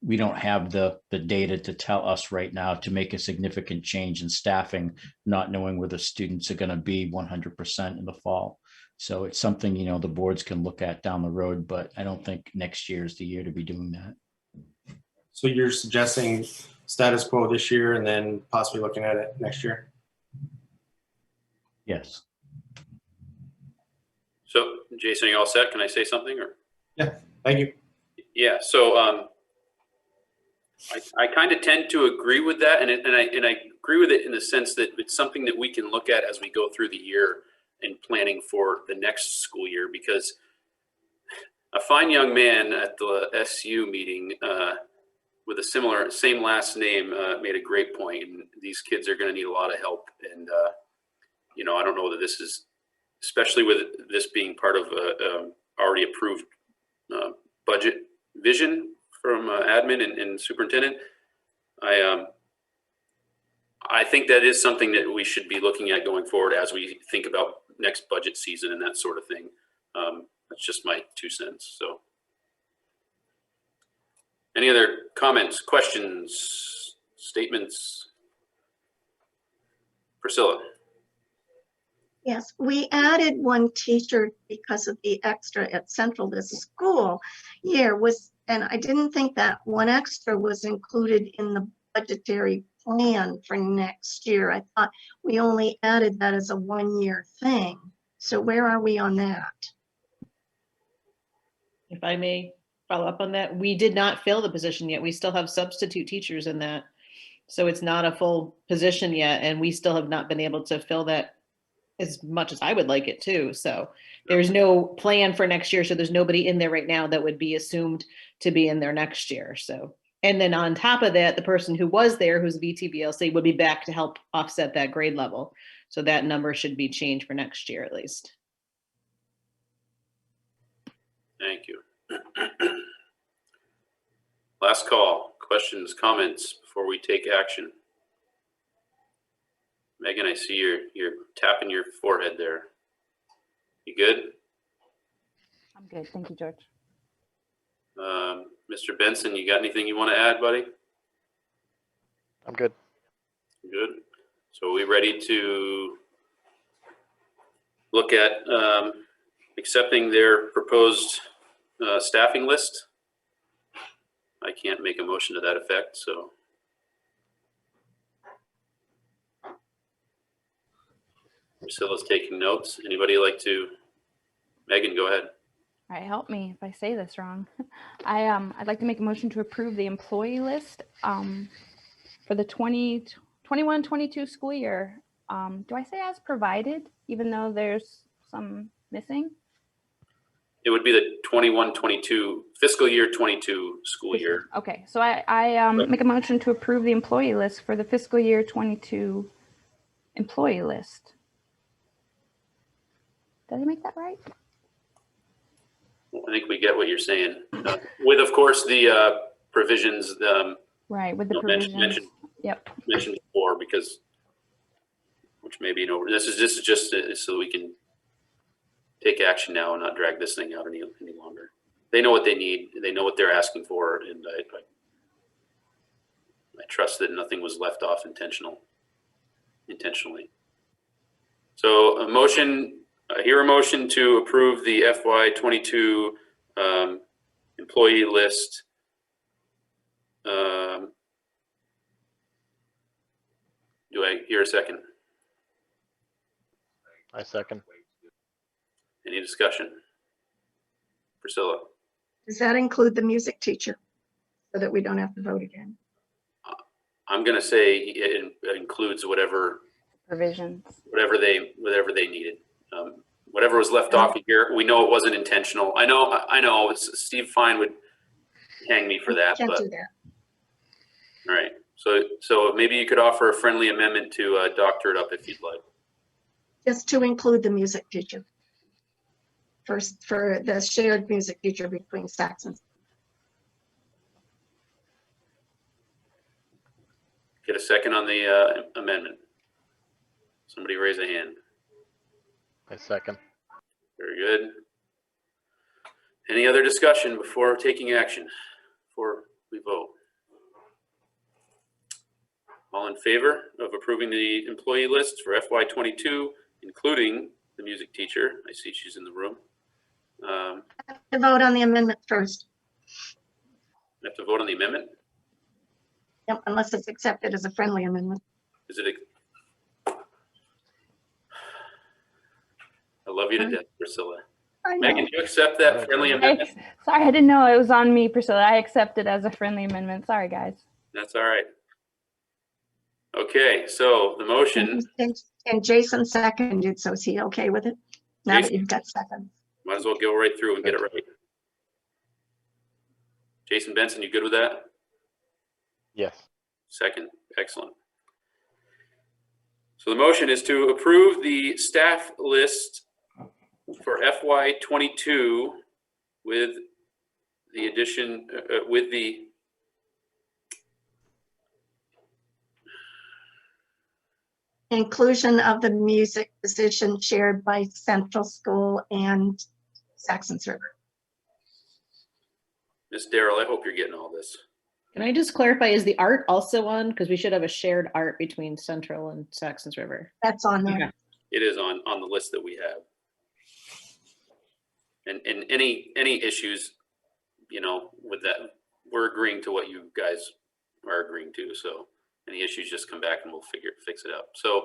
we don't have the data to tell us right now to make a significant change in staffing, not knowing where the students are going to be 100% in the fall. So it's something, the boards can look at down the road, but I don't think next year is the year to be doing that. So you're suggesting status quo this year and then possibly looking at it next year? Yes. So, Jason, are you all set? Can I say something? Or yeah, thank you. Yeah. So, I kind of tend to agree with that, and I agree with it in the sense that it's something that we can look at as we go through the year and planning for the next school year. Because a fine young man at the SU meeting with a same last name made a great point, and these kids are going to need a lot of help. And I don't know that this is, especially with this being part of a already approved budget vision from admin and superintendent. I think that is something that we should be looking at going forward as we think about next budget season and that sort of thing. That's just my 2 cents. So, any other comments, questions, statements? Priscilla. Yes, we added one teacher because of the extra at Central this school year and I didn't think that one extra was included in the budgetary plan for next year. I thought we only added that as a 1-year thing. So where are we on that? If I may follow up on that, we did not fill the position yet. We still have substitute teachers in that. So it's not a full position yet, and we still have not been able to fill that as much as I would like it too. So there's no plan for next year. So there's nobody in there right now that would be assumed to be in there next year. So, and then on top of that, the person who was there, who's VTBLC, would be back to help offset that grade level. So that number should be changed for next year at least. Thank you. Last call. Questions, comments before we take action? Megan, I see you're tapping your forehead there. You good? I'm good. Thank you, George. Mr. Benson, you got anything you want to add, buddy? I'm good. Good. So are we ready to look at accepting their proposed staffing list? I can't make a motion to that effect, so. Priscilla's taking notes. Anybody like to? Megan, go ahead. All right, help me if I say this wrong. I'd like to make a motion to approve the employee list for the 2021-22 school year. Do I say as provided, even though there's some missing? It would be the 21-22 fiscal year 22 school year. Okay, so I make a motion to approve the employee list for the fiscal year 22 employee list. Did I make that right? I think we get what you're saying. With, of course, the provisions. Right, with the provisions. Mentioned before, because which may be an over. This is just so we can take action now and not drag this thing out any longer. They know what they need. They know what they're asking for, and I trust that nothing was left off intentionally. So a motion. I hear a motion to approve the FY22 employee list. Do I hear a second? I second. Any discussion? Priscilla? Does that include the music teacher so that we don't have to vote again? I'm going to say it includes whatever Provisions. Whatever they needed. Whatever was left off here, we know it wasn't intentional. I know. Steve Fine would hang me for that. Can't but, do that. All right. So maybe you could offer a friendly amendment to doctor it up if you'd like. Just to include the music teacher. First, for the shared music teacher between Saxons. Get a second on the amendment. Somebody raise a hand. I second. Very good. Any other discussion before taking action, before we vote? All in favor of approving the employee list for FY22, including the music teacher? I see she's in the room. To vote on the amendment first. We have to vote on the amendment? Yep, unless it's accepted as a friendly amendment. Is it? I love you to death, Priscilla. I know. Megan, you accept that friendly amendment? Sorry, I didn't know it was on me, Priscilla. I accept it as a friendly amendment. Sorry, guys. That's all right. Okay, so the motion, And Jason seconded, so is he okay with it? Now that Jason? you've got seconds. might as well go right through and get it right. Jason Benson, you good with that? Yes. Second, excellent. So the motion is to approve the staff list for FY22 with the addition, with the Inclusion of the music position shared by Central School and Saxon's River. Ms. Darrell, I hope you're getting all this. Can I just clarify, is the art also on? Because we should have a shared art between Central and Saxon's River. That's on there. Okay. It is on the list that we have. And any issues, you know, with that, we're agreeing to what you guys are agreeing to. So any issues, just come back and we'll fix it up. So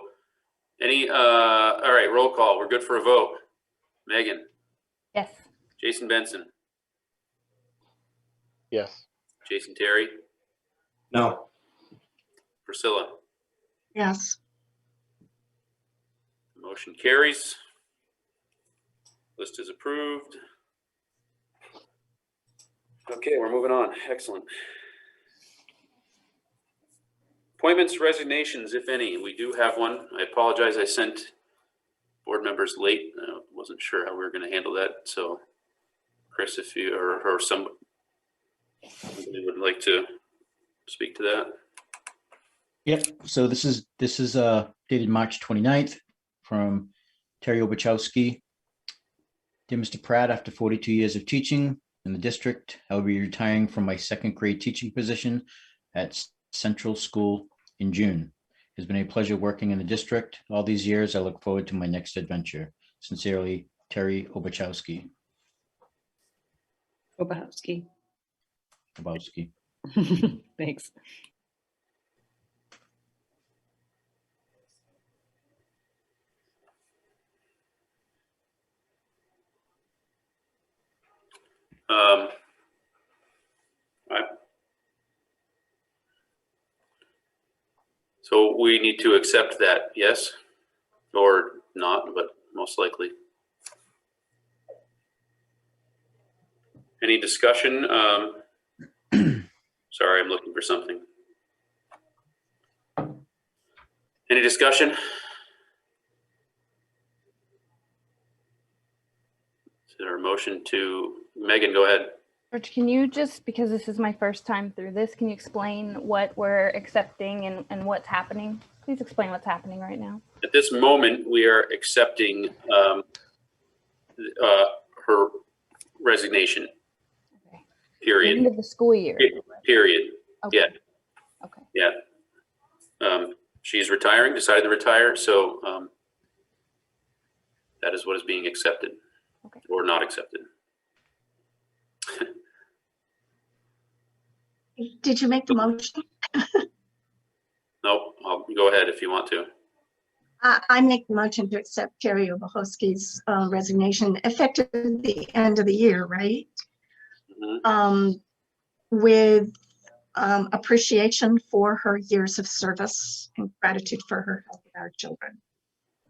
all right, roll call. We're good for a vote. Megan, Yes. Jason Benson, Yes. Jason Terry, No. Priscilla. Yes. Motion carries. List is approved. Okay, we're moving on. Excellent. Appointments, resignations, if any. We do have one. I apologize. I sent board members late. Wasn't sure how we were going to handle that. So, Chris, if you or somebody would like to speak to that. Yep. So this is dated March 29th from Terry Obachowski. Dear Mr. Pratt, after 42 years of teaching in the district, I will be retiring from my second grade teaching position at Central School in June. It's been a pleasure working in the district all these years. I look forward to my next adventure. Sincerely, Terry Obachowski. Obachowski. Obachowski. Thanks. So we need to accept that, yes, or not, but most likely. Any discussion? Sorry, I'm looking for something. Any discussion? Is there a motion to, Megan, go ahead. George, can you just, because this is my first time through this, can you explain what we're accepting and what's happening? Please explain what's happening right now. At this moment, we are accepting her resignation. Okay. Period. End of the school year. Period. Okay. Yeah. Okay. Yeah. She's retiring, decided to retire, so that is what is being accepted. Okay. Or not accepted. Did you make the motion? Nope, I'll go ahead if you want to. I make the motion to accept Terry Obachowski's resignation effective at the end of the year, right? Mhm. With appreciation for her years of service and gratitude for her help with our children.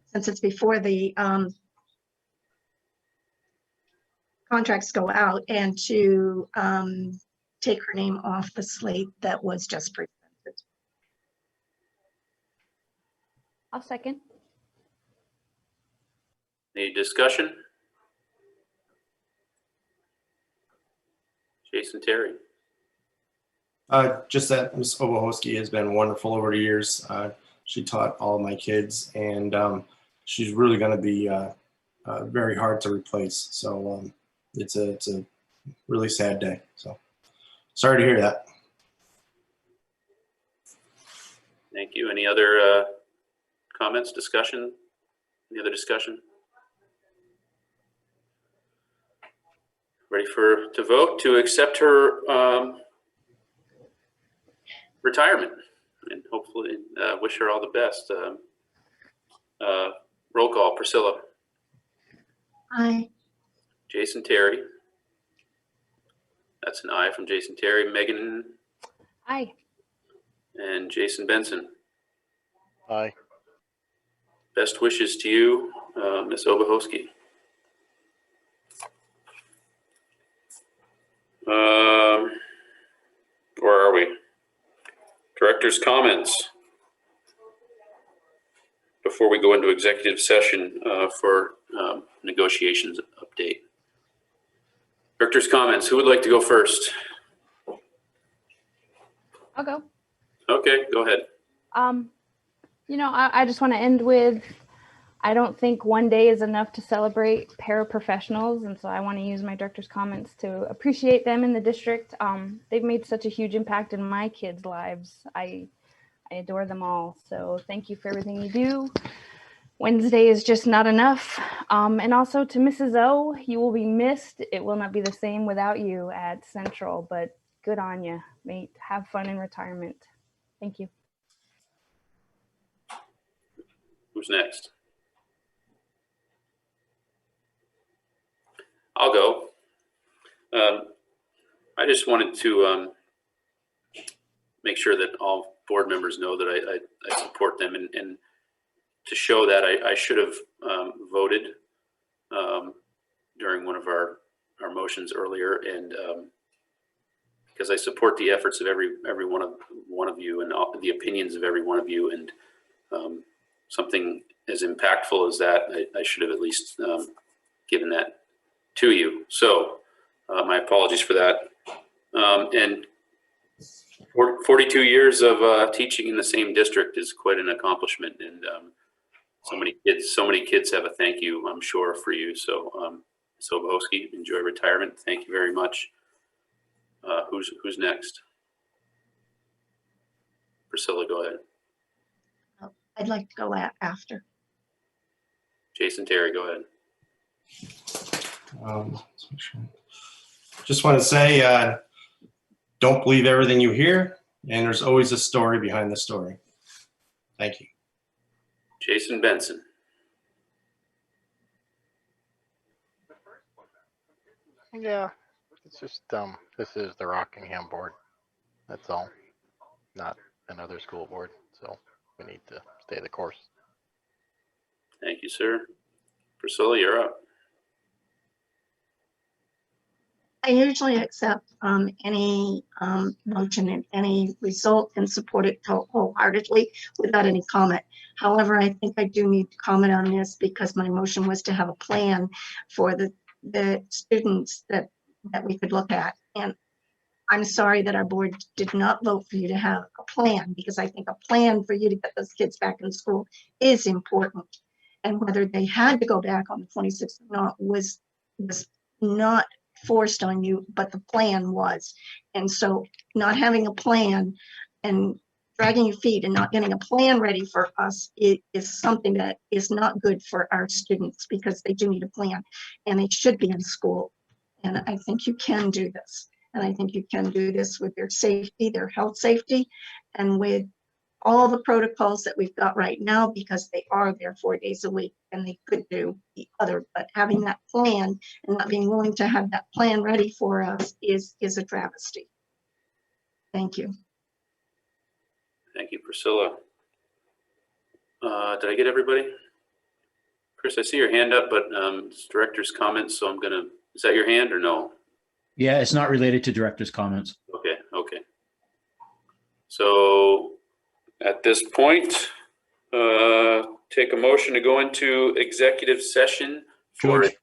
Since it's before the contracts go out, and to take her name off the slate that was just presented. I'll second. Any discussion? Jason Terry. Just that Ms. Obachowski has been wonderful over the years. She taught all of my kids, and she's really going to be very hard to replace. So it's a really sad day. So sorry to hear that. Thank you. Any other comments, discussion? Any other discussion? Ready to vote to accept her retirement, and hopefully wish her all the best. Roll call. Priscilla. Aye. Jason Terry. That's an aye from Jason Terry. Megan Aye. and Jason Benson. Aye. Best wishes to you, Ms. Obahoski. Where are we? Director's comments. Before we go into executive session for negotiations update. Director's comments. Who would like to go first? I'll go. Okay, go ahead. You know, I just want to end with, I don't think one day is enough to celebrate paraprofessionals. And so I want to use my director's comments to appreciate them in the district. They've made such a huge impact in my kids' lives. I adore them all. So thank you for everything you do. Wednesday is just not enough. And also to Mrs. O, you will be missed. It will not be the same without you at Central, but good on you, mate. Have fun in retirement. Thank you. Who's next? I'll go. I just wanted to make sure that all board members know that I support them, and to show that I should have voted during one of our motions earlier, and because I support the efforts of every one of you and all, the opinions of every one of you, and something as impactful as that, I should have at least given that to you. So my apologies for that. And 42 years of teaching in the same district is quite an accomplishment, and so many kids have a thank you, I'm sure, for you. So Sobohowski, enjoy retirement. Thank you very much. Who's next? Priscilla, go ahead. I'd like to go after. Jason Terry, go ahead. Just want to say, don't believe everything you hear, and there's always a story behind the story. Thank you. Jason Benson. Yeah, it's just, this is the Rockingham board. That's all, not another school board. So we need to stay the course. Thank you, sir. Priscilla, you're up. I usually accept any motion and any result and support it wholeheartedly without any comment. However, I think I do need to comment on this because my motion was to have a plan for the students that we could look at. And I'm sorry that our board did not vote for you to have a plan, because I think a plan for you to get those kids back in school is important. And whether they had to go back on the 26th or not was not forced on you, but the plan was. And so not having a plan and dragging your feet and not getting a plan ready for us is something that is not good for our students, because they do need a plan and they should be in school. And I think you can do this. And I think you can do this with their safety, their health safety, and with all the protocols that we've got right now, because they are there 4 days a week and they could do the other, but having that plan and not being willing to have that plan ready for us is a travesty. Thank you. Thank you, Priscilla. Did I get everybody? Chris, I see your hand up, but it's director's comments, so I'm gonna, is that your hand or no? Yeah, it's not related to director's comments. Okay, okay. So at this point, take a motion to go into executive session for. George,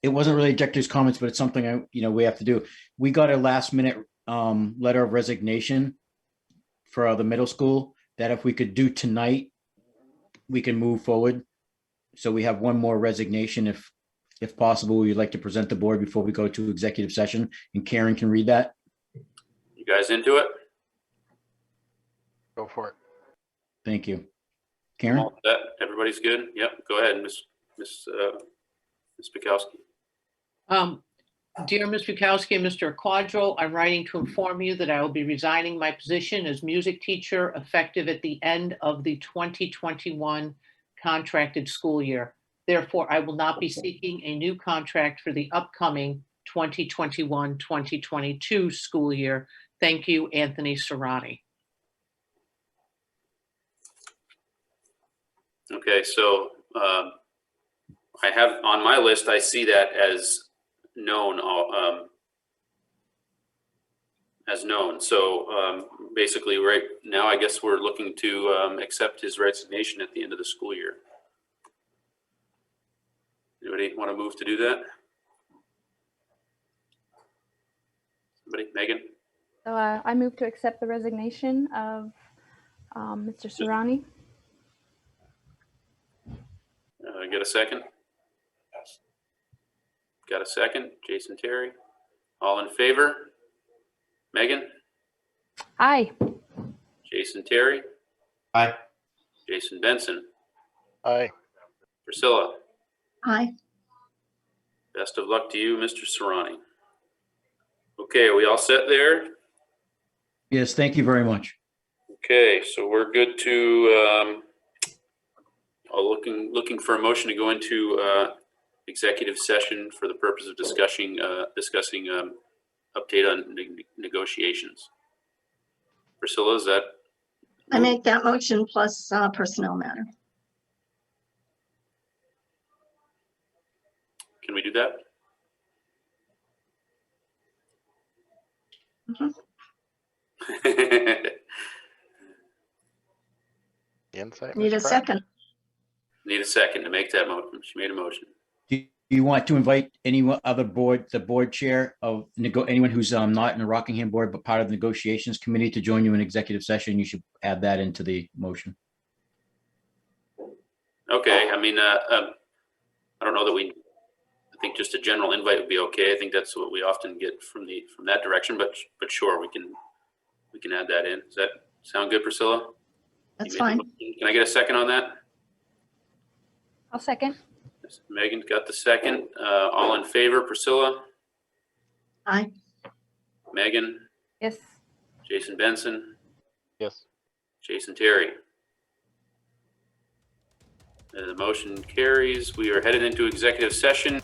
it wasn't really director's comments, but it's something we have to do. We got a last minute letter of resignation for the middle school that if we could do tonight, we can move forward. So we have one more resignation. If possible, we'd like to present the board before we go to executive session, and Karen can read that. You guys into it? Go for it. Thank you. Karen? All set? Everybody's good? Yep, go ahead, Ms. Bukowski. Dear Ms. Bukowski and Mr. Quadro, I'm writing to inform you that I will be resigning my position as music teacher effective at the end of the 2021 contracted school year. Therefore, I will not be seeking a new contract for the upcoming 2021-2022 school year. Thank you, Anthony Serrani. Okay, so I have on my list, I see that as known. So basically, right now, I guess we're looking to accept his resignation at the end of the school year. Anybody want to move to do that? Somebody, Megan? I move to accept the resignation of Mr. Serrani. Get a second? Got a second? Jason Terry? All in favor? Megan? Aye. Jason Terry? Aye. Jason Benson? Aye. Priscilla? Aye. Best of luck to you, Mr. Serrani. Okay, are we all set there? Yes, thank you very much. Okay, so we're good to looking for a motion to go into executive session for the purpose of discussing update on negotiations. Priscilla, is that? I make that motion plus personnel matter. Can we do that? Mhm. Insight. Need a Ms. Pratt? second. Need a second to make that motion. She made a motion. Do you want to invite any other the board chair of anyone who's not in the Rockingham board, but part of the negotiations committee to join you in executive session? You should add that into the motion. Okay, I mean, I don't know that I think just a general invite would be okay. I think that's what we often get from that direction, but sure, we can add that in. Does that sound good, Priscilla? That's You made the fine. motion. Can I get a second on that? I'll second. Megan got the second. All in favor, Priscilla? Aye. Megan? Yes. Jason Benson? Yes. Jason Terry? The motion carries. We are headed into executive session.